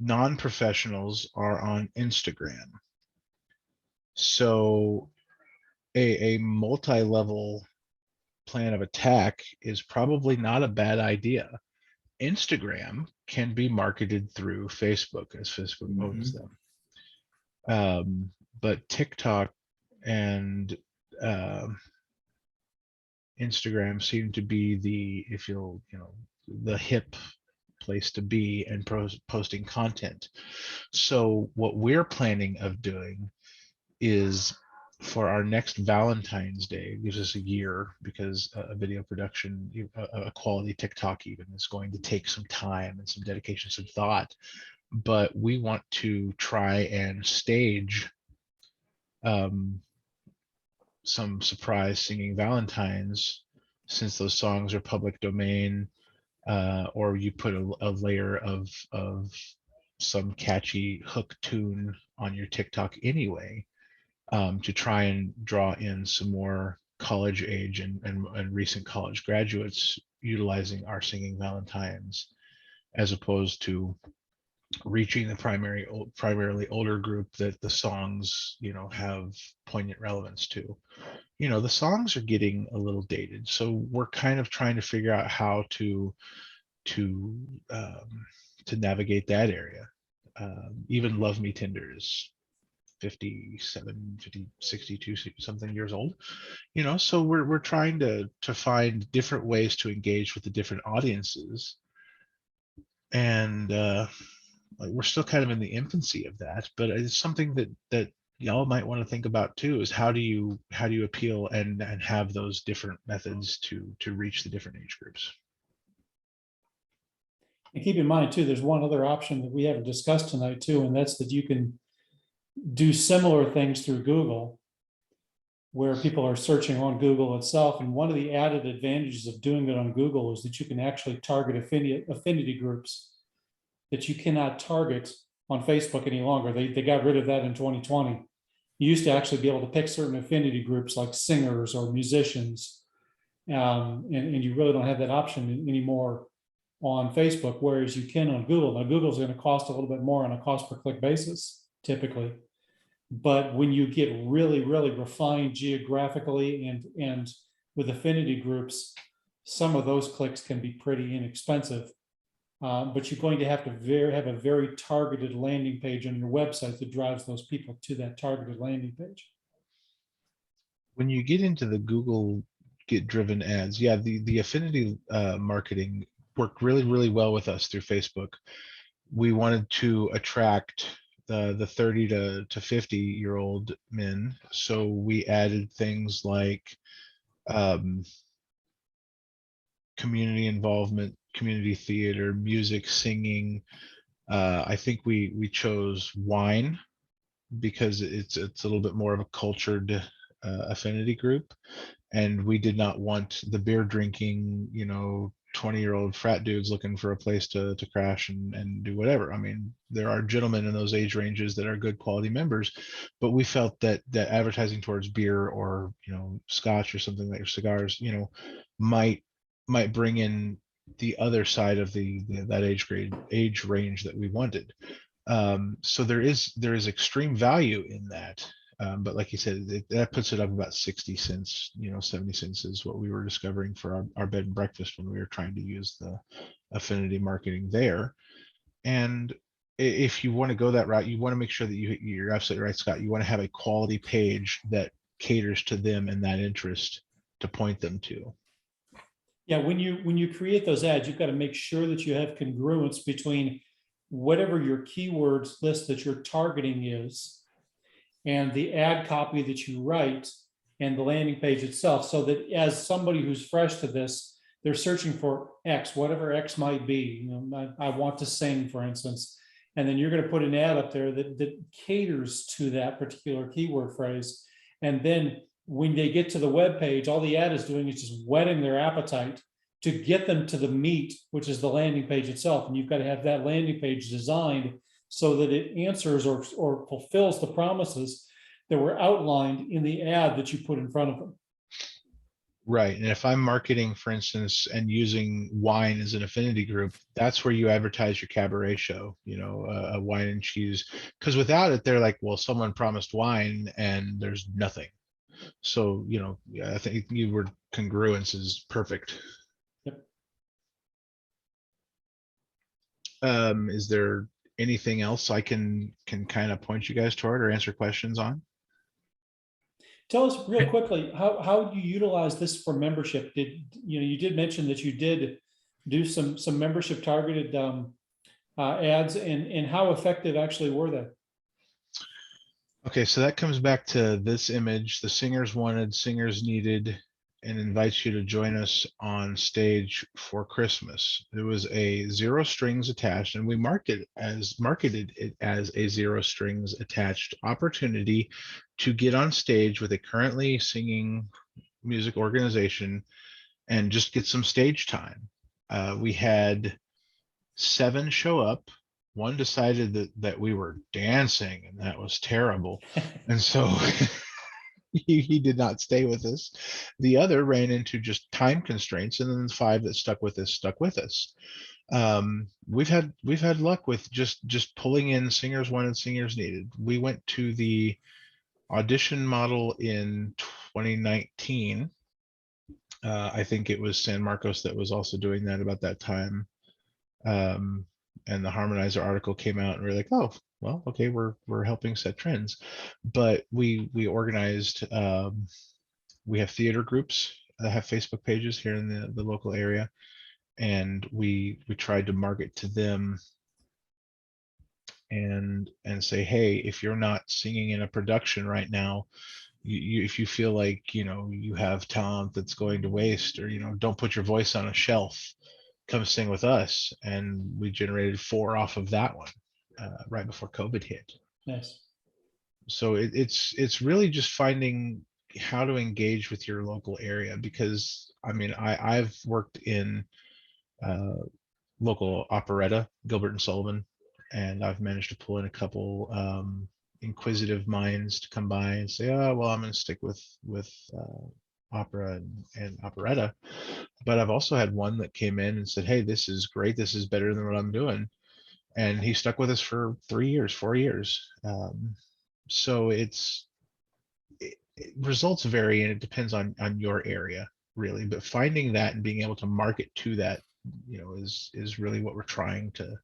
non-professionals are on Instagram. So a multi-level plan of attack is probably not a bad idea. Instagram can be marketed through Facebook, as Facebook owns them. But TikTok and Instagram seem to be the, if you'll, the hip place to be and posting content. So what we're planning of doing is, for our next Valentine's Day, gives us a year, because a video production, a quality TikTok even, is going to take some time and some dedication, some thought. But we want to try and stage some surprise singing Valentines, since those songs are public domain, or you put a layer of some catchy hook tune on your TikTok anyway, to try and draw in some more college age and recent college graduates utilizing our singing Valentines, as opposed to reaching the primarily older group that the songs, have poignant relevance to. The songs are getting a little dated, so we're kind of trying to figure out how to navigate that area. Even Love Me Tender is 57, 50, 62 something years old, so we're trying to find different ways to engage with the different audiences. And we're still kind of in the infancy of that, but it's something that y'all might want to think about too, is how do you appeal and have those different methods to reach the different age groups. And keep in mind too, there's one other option that we haven't discussed tonight too, and that's that you can do similar things through Google, where people are searching on Google itself. And one of the added advantages of doing it on Google is that you can actually target affinity groups that you cannot target on Facebook any longer. They got rid of that in 2020. You used to actually be able to pick certain affinity groups like singers or musicians, and you really don't have that option anymore on Facebook, whereas you can on Google. Now, Google's going to cost a little bit more on a cost per click basis, typically. But when you get really, really refined geographically and with affinity groups, some of those clicks can be pretty inexpensive. But you're going to have to have a very targeted landing page on your website that drives those people to that targeted landing page. When you get into the Google get driven ads, yeah, the affinity marketing worked really, really well with us through Facebook. We wanted to attract the 30 to 50-year-old men, so we added things like community involvement, community theater, music, singing. I think we chose wine because it's a little bit more of a cultured affinity group, and we did not want the beer drinking, 20-year-old frat dudes looking for a place to crash and do whatever. I mean, there are gentlemen in those age ranges that are good quality members, but we felt that advertising towards beer or scotch or something like, or cigars, might bring in the other side of that age range that we wanted. So there is extreme value in that. But like you said, that puts it up about 60 cents, 70 cents is what we were discovering for our bed and breakfast when we were trying to use the affinity marketing there. And if you want to go that route, you want to make sure that you're absolutely right, Scott. You want to have a quality page that caters to them and that interest to point them to. Yeah, when you create those ads, you've got to make sure that you have congruence between whatever your keywords list that you're targeting is and the ad copy that you write and the landing page itself, so that as somebody who's fresh to this, they're searching for X, whatever X might be. I want to sing, for instance, and then you're going to put an ad up there that caters to that particular keyword phrase. And then when they get to the web page, all the ad is doing is just whetting their appetite to get them to the meat, which is the landing page itself. And you've got to have that landing page designed so that it answers or fulfills the promises that were outlined in the ad that you put in front of them. Right. And if I'm marketing, for instance, and using wine as an affinity group, that's where you advertise your cabaret show, a wine and cheese. Because without it, they're like, well, someone promised wine and there's nothing. So, yeah, I think you were congruence is perfect. Yep. Is there anything else I can kind of point you guys toward or answer questions on? Tell us real quickly, how do you utilize this for membership? You did mention that you did do some membership targeted ads, and how effective actually were they? Okay, so that comes back to this image. The singers wanted, singers needed, and invites you to join us on stage for Christmas. It was a zero strings attached, and we marketed it as a zero strings attached opportunity to get on stage with a currently singing music organization and just get some stage time. We had 7 show up. One decided that we were dancing, and that was terrible. And so he did not stay with us. The other ran into just time constraints, and then the 5 that stuck with us. We've had luck with just pulling in singers wanted, singers needed. We went to the audition model in 2019. I think it was San Marcos that was also doing that about that time. And the Harmonizer article came out, and we are like, oh, well, okay, we're helping set trends. But we organized, we have theater groups that have Facebook pages here in the local area, and we tried to market to them and say, hey, if you're not singing in a production right now, if you feel like you have talent that's going to waste, or don't put your voice on a shelf, come sing with us. And we generated 4 off of that one right before COVID hit. Nice. So it's really just finding how to engage with your local area, because I've worked in local operetta, Gilbert and Sullivan, and I've managed to pull in a couple inquisitive minds to come by and say, oh, well, I'm going to stick with opera and operetta. But I've also had one that came in and said, hey, this is great, this is better than what I'm doing, and he stuck with us for 3 years, 4 years. So results vary, and it depends on your area, really, but finding that and being able to market to that is really what we're trying to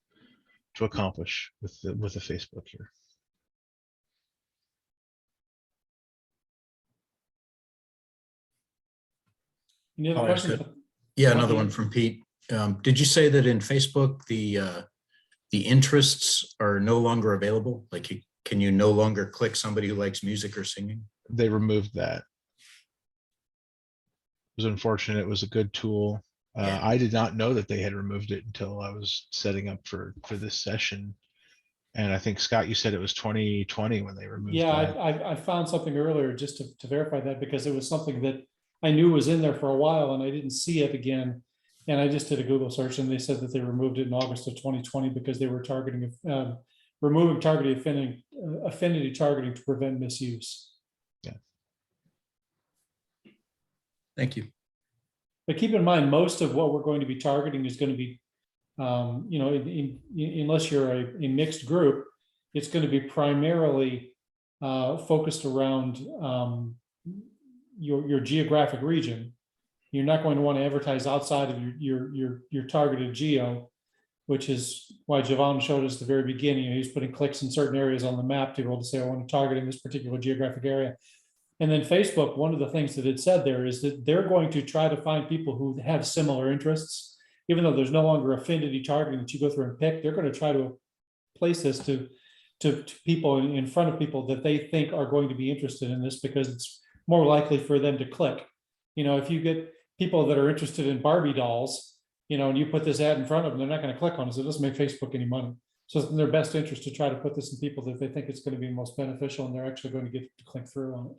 accomplish with the Facebook here. Any other Oh, that's questions? good. Yeah, another one from Pete. Did you say that in Facebook, the interests are no longer available? Like, can you no longer click somebody who likes music or singing? They removed that. It was unfortunate. It was a good tool. Yeah. I did not know that they had removed it until I was setting up for this session. And I think, Scott, you said it was 2020 when they removed Yeah, that. I found something earlier just to verify that, because it was something that I knew was in there for a while and I didn't see it again. And I just did a Google search, and they said that they removed it in August of 2020 because they were targeting, removing targeted affinity targeting to prevent misuse. Yeah. Thank you. But keep in mind, most of what we're going to be targeting is going to be, unless you're a mixed group, it's going to be primarily focused around your geographic region. You're not going to want to advertise outside of your targeted geo, which is why Javon showed us at the very beginning. He's putting clicks in certain areas on the map to be able to say, I want to target in this particular geographic area. And then Facebook, one of the things that it said there is that they're going to try to find people who have similar interests. Even though there's no longer affinity targeting that you go through and pick, they're going to try to place this to people in front of people that they think are going to be interested in this, because it's more likely for them to click. If you get people that are interested in Barbie dolls, and you put this ad in front of them, they're not going to click on it. So it doesn't make Facebook any money. So it's in their best interest to try to put this in people that they think it's going to be most beneficial, and they're actually going to get to click through on it.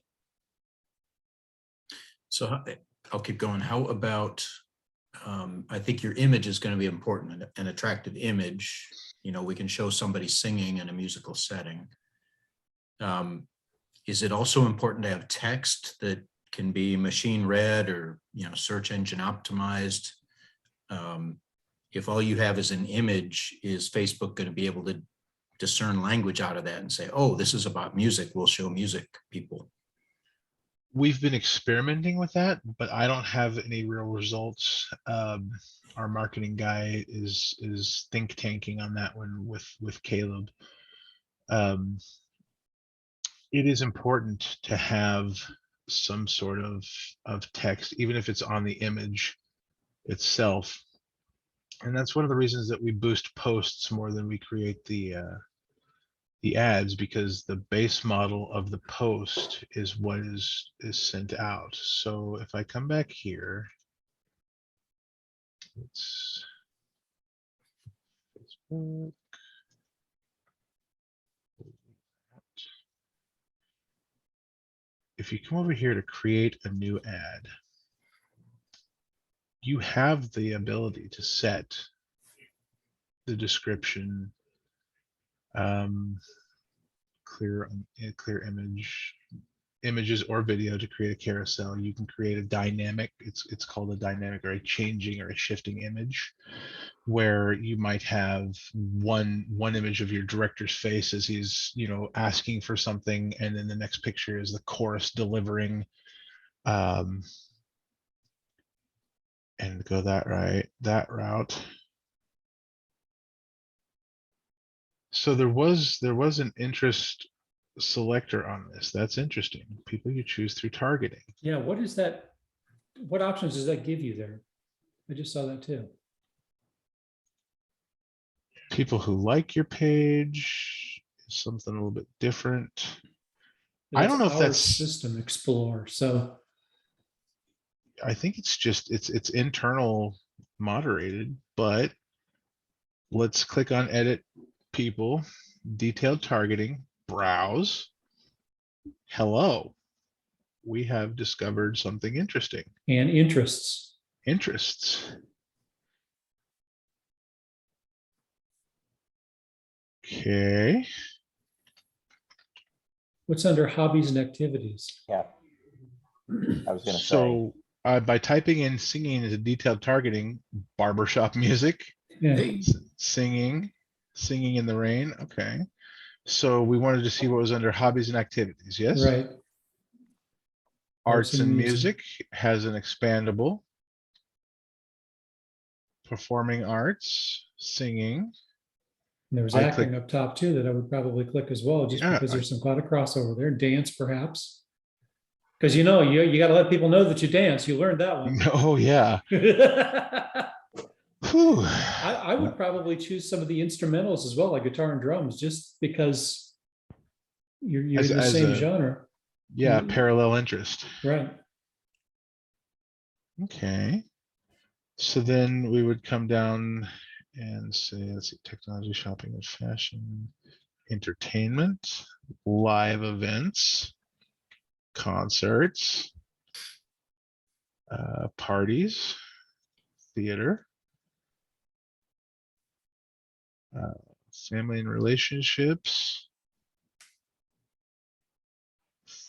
So I'll keep going. How about, I think your image is going to be important, an attractive image. We can show somebody singing in a musical setting. Is it also important to have text that can be machine read or, search engine optimized. If all you have is an image, is Facebook going to be able to discern language out of that and say, oh, this is about music, we'll show music people? We've been experimenting with that, but I don't have any real results. Our marketing guy is think tanking on that one with Caleb. It is important to have some sort of text, even if it's on the image itself. And that's one of the reasons that we boost posts more than we create the ads, because the base model of the post is what is sent out. So if I come back here, it's Facebook. If you come over here to create a new ad, you have the ability to set the description, clear images or video to create a carousel. You can create a dynamic, it's called a dynamic, or a changing or a shifting image, where you might have one image of your director's face as he's asking for something, and then the next picture is the chorus delivering, and go that route. So there was an interest selector on this. That's interesting. People you choose through targeting. Yeah, what is that? What options does that give you there? I just saw that too. People who like your page, something a little bit different. I don't know if Our that's System Explorer. So I think it's just it's internal moderated, but let's click on edit people, detailed targeting, browse. Hello, we have discovered something interesting. and interests. Interests. Okay. What's under hobbies and activities? Yeah. I was going to say, So by typing in singing into detailed targeting, barbershop music, Yeah, singing in the rain. Okay. So we wanted to see what was under hobbies and activities. Yes. right. Arts and music has an expandable. Performing arts, singing. And there was I acting click- up top too that I would probably click as well, just Yeah, because there's some kind of crossover there. Dance, perhaps. Because you got to let people know that you dance. You learned that one. Oh yeah. Whew. I would probably choose some of the instrumentals as well, like guitar and drums, just because you're in the As same a- genre, Yeah, parallel interest. right? Okay. So then we would come down and say, let's see, technology, shopping, and fashion, entertainment, live events, concerts, parties, theater, family and relationships,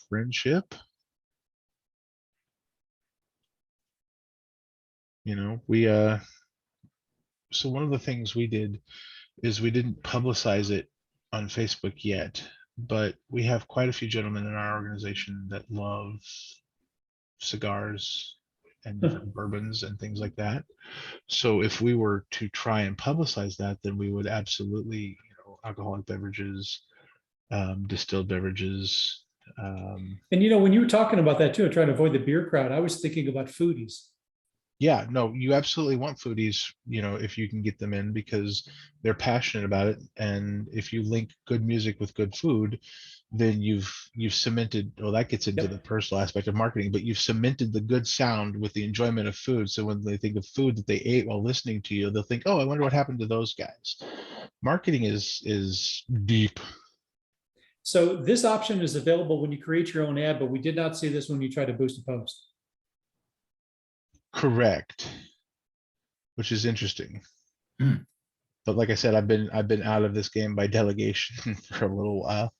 friendship. We so one of the things we did is we didn't publicize it on Facebook yet, but we have quite a few gentlemen in our organization that love cigars and different bourbons and things like that. So if we were to try and publicize that, then we would absolutely, alcoholic beverages, distilled beverages. And when you were talking about that too, trying to avoid the beer crowd, I was thinking about foodies. Yeah, no, you absolutely want foodies, if you can get them in, because they're passionate about it. And if you link good music with good food, then you've cemented, well, that gets into Yep. the personal aspect of marketing, but you've cemented the good sound with the enjoyment of food. So when they think of food that they ate while listening to you, they'll think, oh, I wonder what happened to those guys. Marketing is deep. So this option is available when you create your own ad, but we did not see this when you try to boost a post. Correct. Which is interesting. Hmm. But like I said, I've been out of this game by delegation for a little while.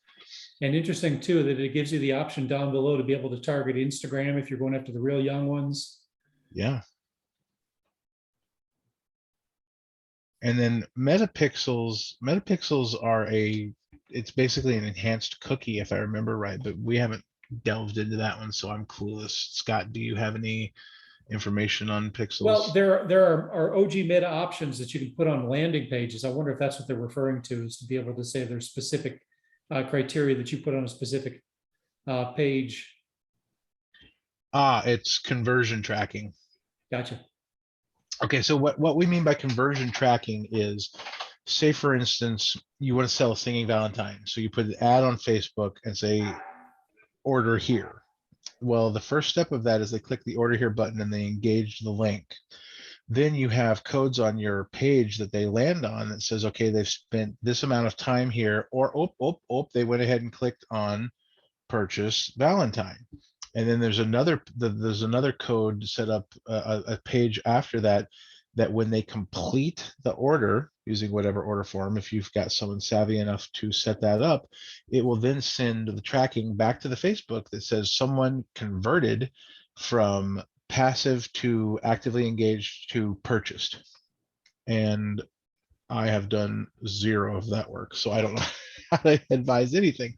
And interesting too, that it gives you the option down below to be able to target Instagram if you're going after the real young ones. Yeah. And then metapixels are it's basically an enhanced cookie, if I remember right, but we haven't delved into that one, so I'm clueless. Scott, do you have any information on pixels? Well, there are OG meta options that you can put on landing pages. I wonder if that's what they're referring to, is to be able to say there's specific criteria that you put on a specific page. It's conversion tracking. Gotcha. Okay, so what we mean by conversion tracking is, say for instance, you want to sell a singing Valentine. So you put an ad on Facebook and say, order here. Well, the first step of that is they click the order here button and they engage the link. Then you have codes on your page that they land on that says, okay, they've spent this amount of time here, or they went ahead and clicked on purchase Valentine. And then there's another code set up, a page after that, that when they complete the order using whatever order form, if you've got someone savvy enough to set that up, it will then send the tracking back to the Facebook that says someone converted from passive to actively engaged to purchased. And I have done zero of that work, so I don't know how to advise anything.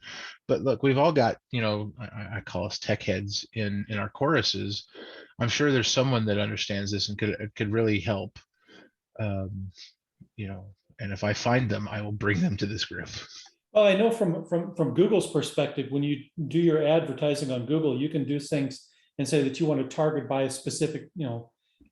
But look, we've all got, I call us tech heads in our choruses. I'm sure there's someone that understands this and could really help. And if I find them, I will bring them to this group. Well, I know from Google's perspective, when you do your advertising on Google, you can do things and say that you want to target by a specific, you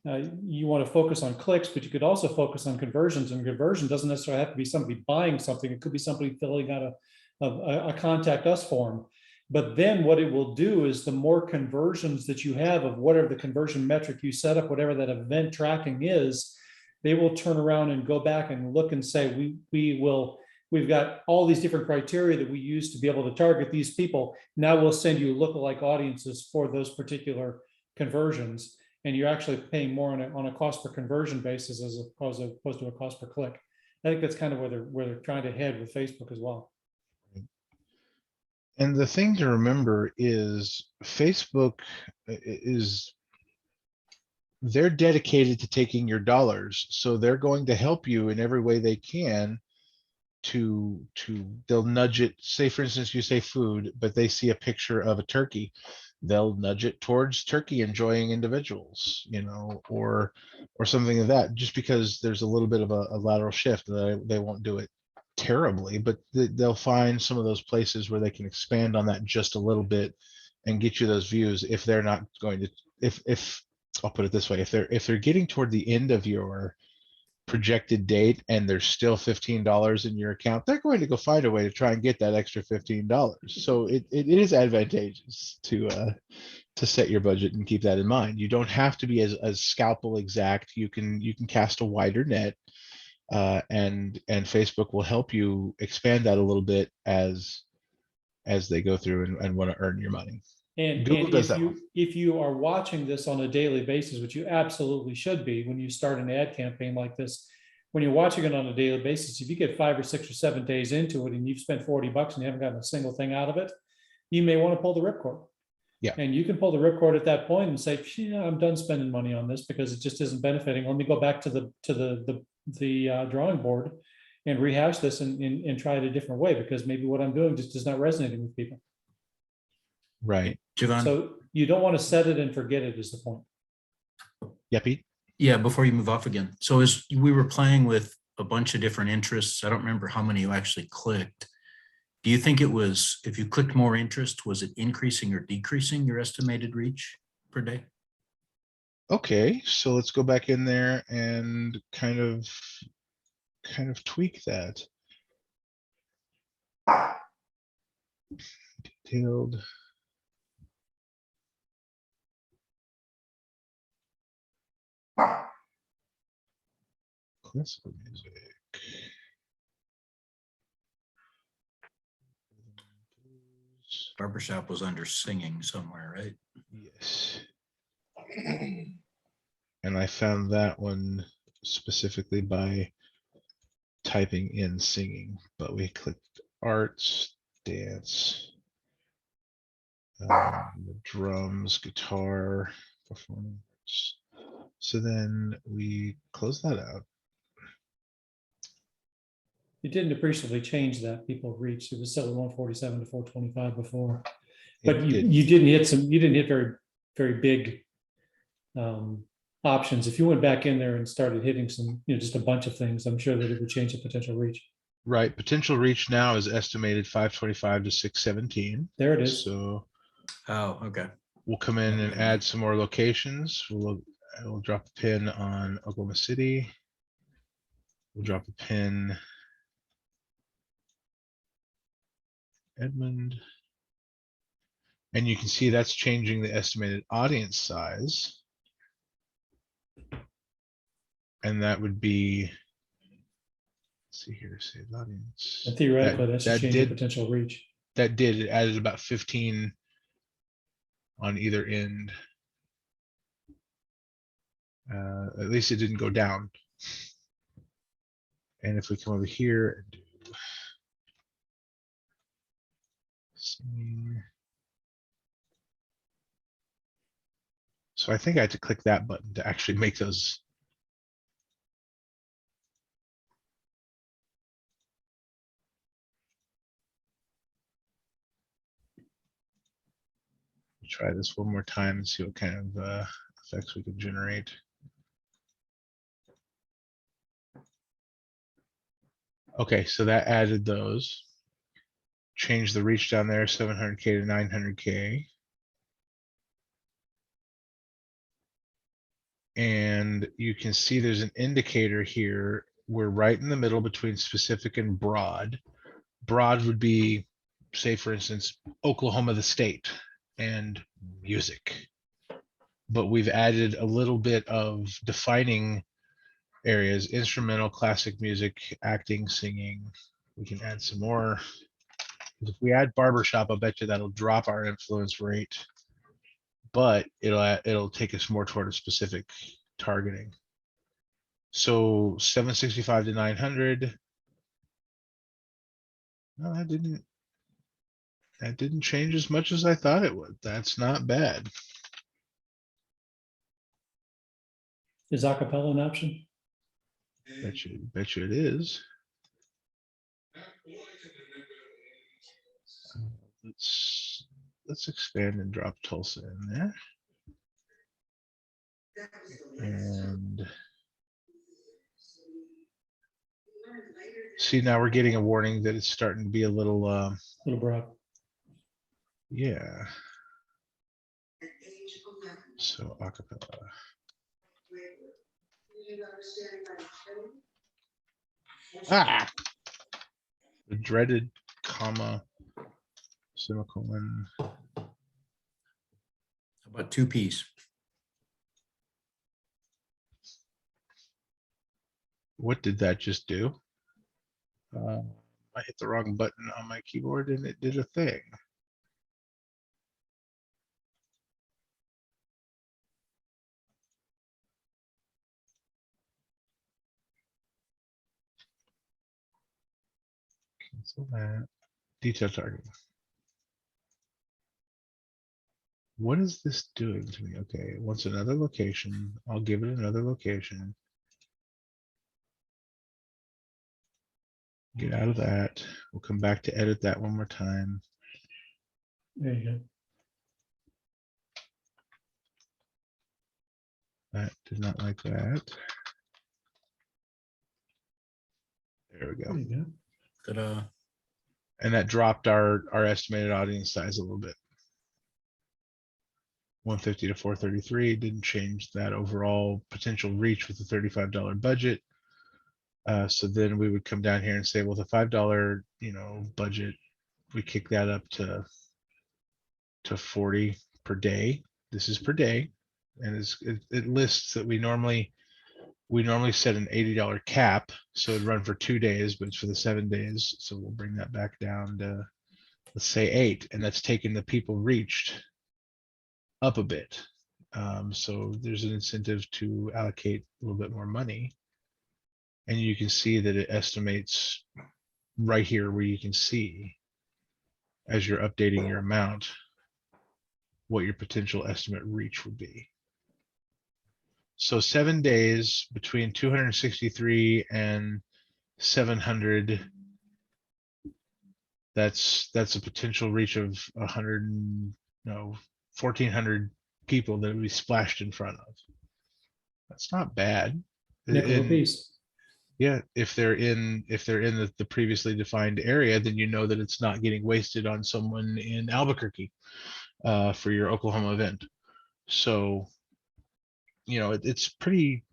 want to focus on clicks, but you could also focus on conversions, and conversion doesn't necessarily have to be somebody buying something. It could be somebody filling out a contact us form. But then what it will do is, the more conversions that you have of whatever the conversion metric you set up, whatever that event tracking is, they will turn around and go back and look and say, we've got all these different criteria that we use to be able to target these people. Now we'll send you lookalike audiences for those particular conversions. And you're actually paying more on a cost per conversion basis as opposed to a cost per click. I think that's kind of where they're trying to head with Facebook as well. And the thing to remember is Facebook they're dedicated to taking your dollars. So they're going to help you in every way they can they'll nudge it. Say, for instance, you say food, but they see a picture of a turkey. They'll nudge it towards turkey enjoying individuals, or something like that, just because there's a little bit of a lateral shift. They won't do it terribly, but they'll find some of those places where they can expand on that just a little bit and get you those views. If they're not going to, if I'll put it this way, if they're getting toward the end of your projected date and there's still $15 in your account, they're going to go find a way to try and get that extra $15. So it is advantageous to set your budget and keep that in mind. You don't have to be as scalpel exact. You can cast a wider net, and Facebook will help you expand that a little bit as they go through and want to earn your money. And if you are watching this on a daily basis, which you absolutely should be when you start an ad campaign like this, when you're watching it on a daily basis, if you get 5 or 6 or 7 days into it and you've spent $40 and you haven't gotten a single thing out of it, you may want to pull the ripcord. Yeah. And you can pull the ripcord at that point and say, I'm done spending money on this because it just isn't benefiting. Let me go back to the drawing board and rehash this and try it a different way, because maybe what I'm doing just is not resonating with people. Right. Javon? So you don't want to set it and forget it, is the point. Yeah, Pete? Yeah, before you move off again. So as we were playing with a bunch of different interests, I don't remember how many you actually clicked. Do you think it was, if you clicked more interest, was it increasing or decreasing your estimated reach per day? Okay, so let's go back in there and kind of tweak that. Detailed. Classical music. Barbershop was under singing somewhere, right? Yes. And I found that one specifically by typing in singing, but we clicked arts, dance. the drums, guitar, performance. So then we close that out. You didn't appreciably change that people reached. It was still at 147 to 425 before. But It you, did. you didn't hit some, you didn't hit very, very big options. If you went back in there and started hitting some, just a bunch of things, I'm sure that it would change the potential reach. Right, potential reach now is estimated 525 to 617. There it is. So Oh, okay. we'll come in and add some more locations. We'll drop a pin on Oklahoma City. We'll drop a pin Edmond. And you can see that's changing the estimated audience size. And that would be, let's see here, save audience. And theoretically, that should change the did, potential reach. that did, it added about 15 on either end. At least it didn't go down. And if we come over here and do sing. So I think I had to click that button to actually make those. Try this one more time and see what kind of effects we can generate. Okay, so that added those. Change the reach down there, 700K to 900K. And you can see there's an indicator here. We're right in the middle between specific and broad. Broad would be, say, for instance, Oklahoma, the state, and music. But we've added a little bit of defining areas: instrumental, classic music, acting, singing. We can add some more. If we add barbershop, I'll bet you that'll drop our influence rate, but it'll take us more toward a specific targeting. So 765 to 900. No, that didn't change as much as I thought it would. That's not bad. Is acapella an option? Bet you it is. Let's expand and drop Tulsa in there. And see, now we're getting a warning that it's starting to be a little Broad. yeah. So acapella. Ah, the dreaded comma, semicolon. About 2 Ps. What did that just do? I hit the wrong button on my keyboard and it did a thing. Cancel that. Detail targeting. What is this doing to me? Okay, it wants another location. I'll give it another location. Get out of that. We'll come back to edit that one more time. There you go. That did not like that. There we go. There you go. Ta-da. And that dropped our estimated audience size a little bit. 150 to 433 didn't change that overall potential reach with the $35 budget. So then we would come down here and say, well, the $5, budget, we kick that up to 40 per day. This is per day, and it lists that we normally set an $80 cap, so it'd run for 2 days, but it's for the 7 days. So we'll bring that back down to, let's say 8, and that's taking the people reached up a bit. So there's an incentive to allocate a little bit more money. And you can see that it estimates right here where you can see as you're updating your amount. what your potential estimate reach would be. So 7 days between 263 and 700. That's a potential reach of 1,400 people that would be splashed in front of. That's not bad. Nickel a And piece. yeah, if they're in the previously defined area, then you know that it's not getting wasted on someone in Albuquerque for your Oklahoma event. So, it's pretty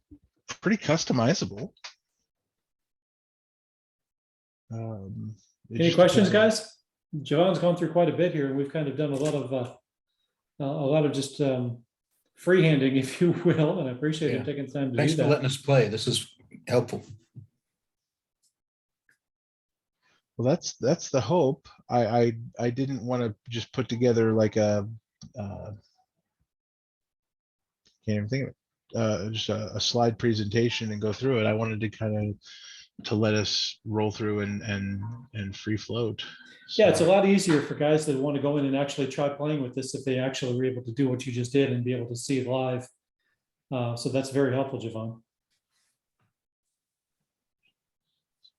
customizable. It Any just questions, depends guys? Javon's gone through quite a bit here, and we've kind of done a lot of just freehanding, if you will, and I appreciate him Yeah. taking time to Thanks do for that. letting us play. This is helpful. Well, that's the hope. I didn't want to just put together like a can't even think of it. Just a slide presentation and go through it. I wanted to kind of to let us roll through and free float. Yeah, it's a So, lot easier for guys that want to go in and actually try playing with this if they actually were able to do what you just did and be able to see it live. So that's very helpful, Javon.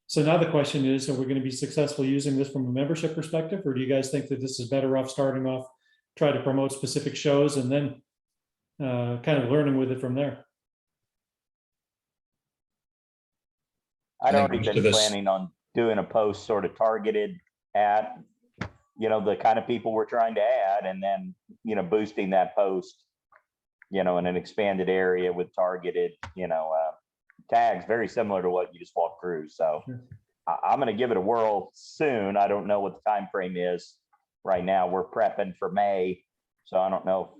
So now the question is, are we going to be successful using this from a membership perspective, or do you guys think that this is better off starting off, try to promote specific shows and then kind of learning with it from there? I'd think already most been of us- planning on doing a post sort of targeted at, the kind of people we're trying to add, and then, boosting that post, in an expanded area with targeted, tags, very similar to what you just walked through. So Sure. I'm going to give it a whirl soon. I don't know what the time frame is right now. We're prepping for May, so I don't know.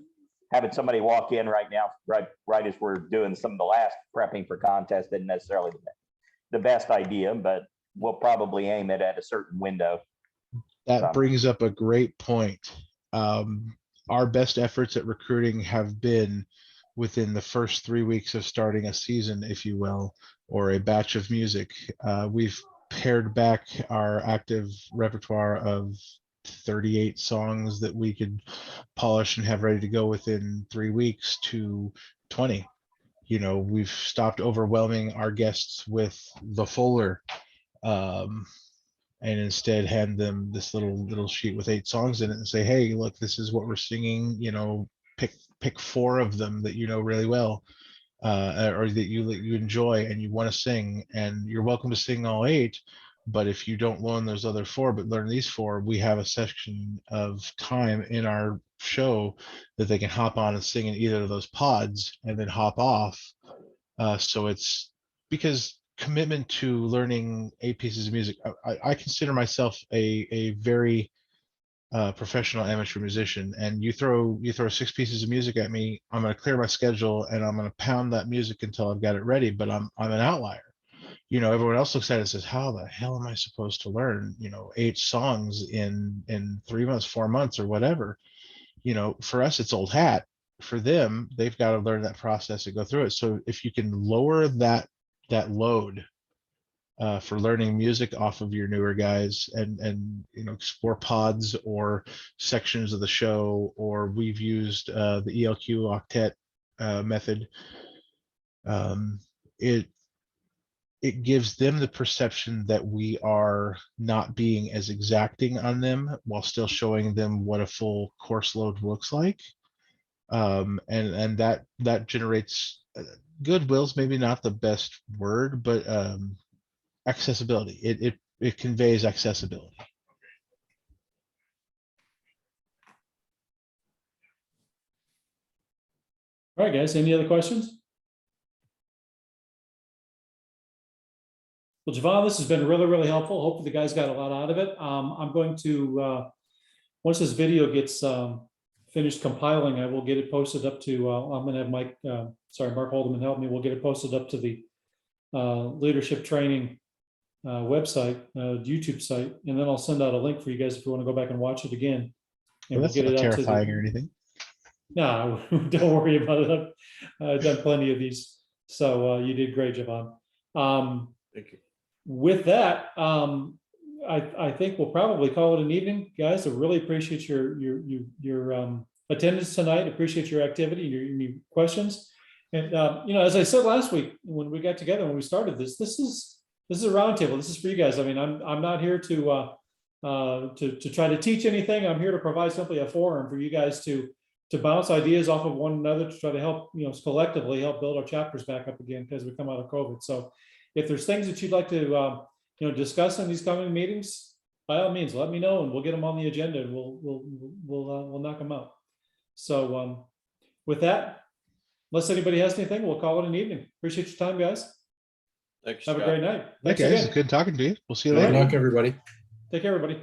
Having somebody walk in right now, right as we're doing some of the last prepping for contests, isn't necessarily the best idea, but we'll probably aim it at a certain window. that brings up a great point. Our best efforts at recruiting have been within the first 3 weeks of starting a season, if you will, or a batch of music. We've pared back our active repertoire of 38 songs that we could polish and have ready to go within 3 weeks to 20. We've stopped overwhelming our guests with the Fuller, and instead hand them this little sheet with 8 songs in it and say, hey, look, this is what we're singing. Pick 4 of them that you know really well, or that you enjoy and you want to sing, and you're welcome to sing all 8. But if you don't learn those other 4, but learn these 4, we have a section of time in our show that they can hop on and sing in either of those pods and then hop off. So it's because commitment to learning 8 pieces of music. I consider myself a very professional amateur musician, and you throw 6 pieces of music at me, I'm going to clear my schedule and I'm going to pound that music until I've got it ready. But I'm an outlier. Everyone else looks at it and says, how the hell am I supposed to learn 8 songs in 3 months, 4 months, or whatever? For us it's old hat. For them, they've got to learn that process and go through it. So if you can lower that load for learning music off of your newer guys, and explore pods or sections of the show, or we've used the ELQ octet method, it gives them the perception that we are not being as exacting on them while still showing them what a full course load looks like. And that generates goodwill's maybe not the best word, but accessibility. It conveys accessibility. All right, guys, any other questions? Well, Javon, this has been really, really helpful. Hopefully the guys got a lot out of it. I'm going to, once this video gets finished compiling, I will get it posted up to, I'm going to have Mark Haldeman help me. We'll get it posted up to the leadership training website, YouTube site, and then I'll send out a link for you guys if you want to go back and watch it again. And Well, that's we'll get not it out to terrifying or anything. No, don't worry about it. I've done plenty of these. So you did great, Javon. Thank you. With that, I think we'll probably call it an evening, guys. I really appreciate your attendance tonight. Appreciate your activity, your questions. And, as I said last week, when we got together, when we started this is a roundtable. This is for you guys. I mean, I'm not here to try to teach anything. I'm here to provide simply a forum for you guys to bounce ideas off of one another, to try to help, collectively help build our chapters back up again as we come out of COVID. So if there's things that you'd like to, discuss in these coming meetings, by all means, let me know and we'll get them on the agenda and we'll knock them out. So with that, unless anybody has anything, we'll call it an evening. Appreciate your time, guys. Thanks, Have a Scott. great night. Hey Thanks guys, again. it's good talking to you. We'll see you Good later. luck, everybody. Take care, everybody.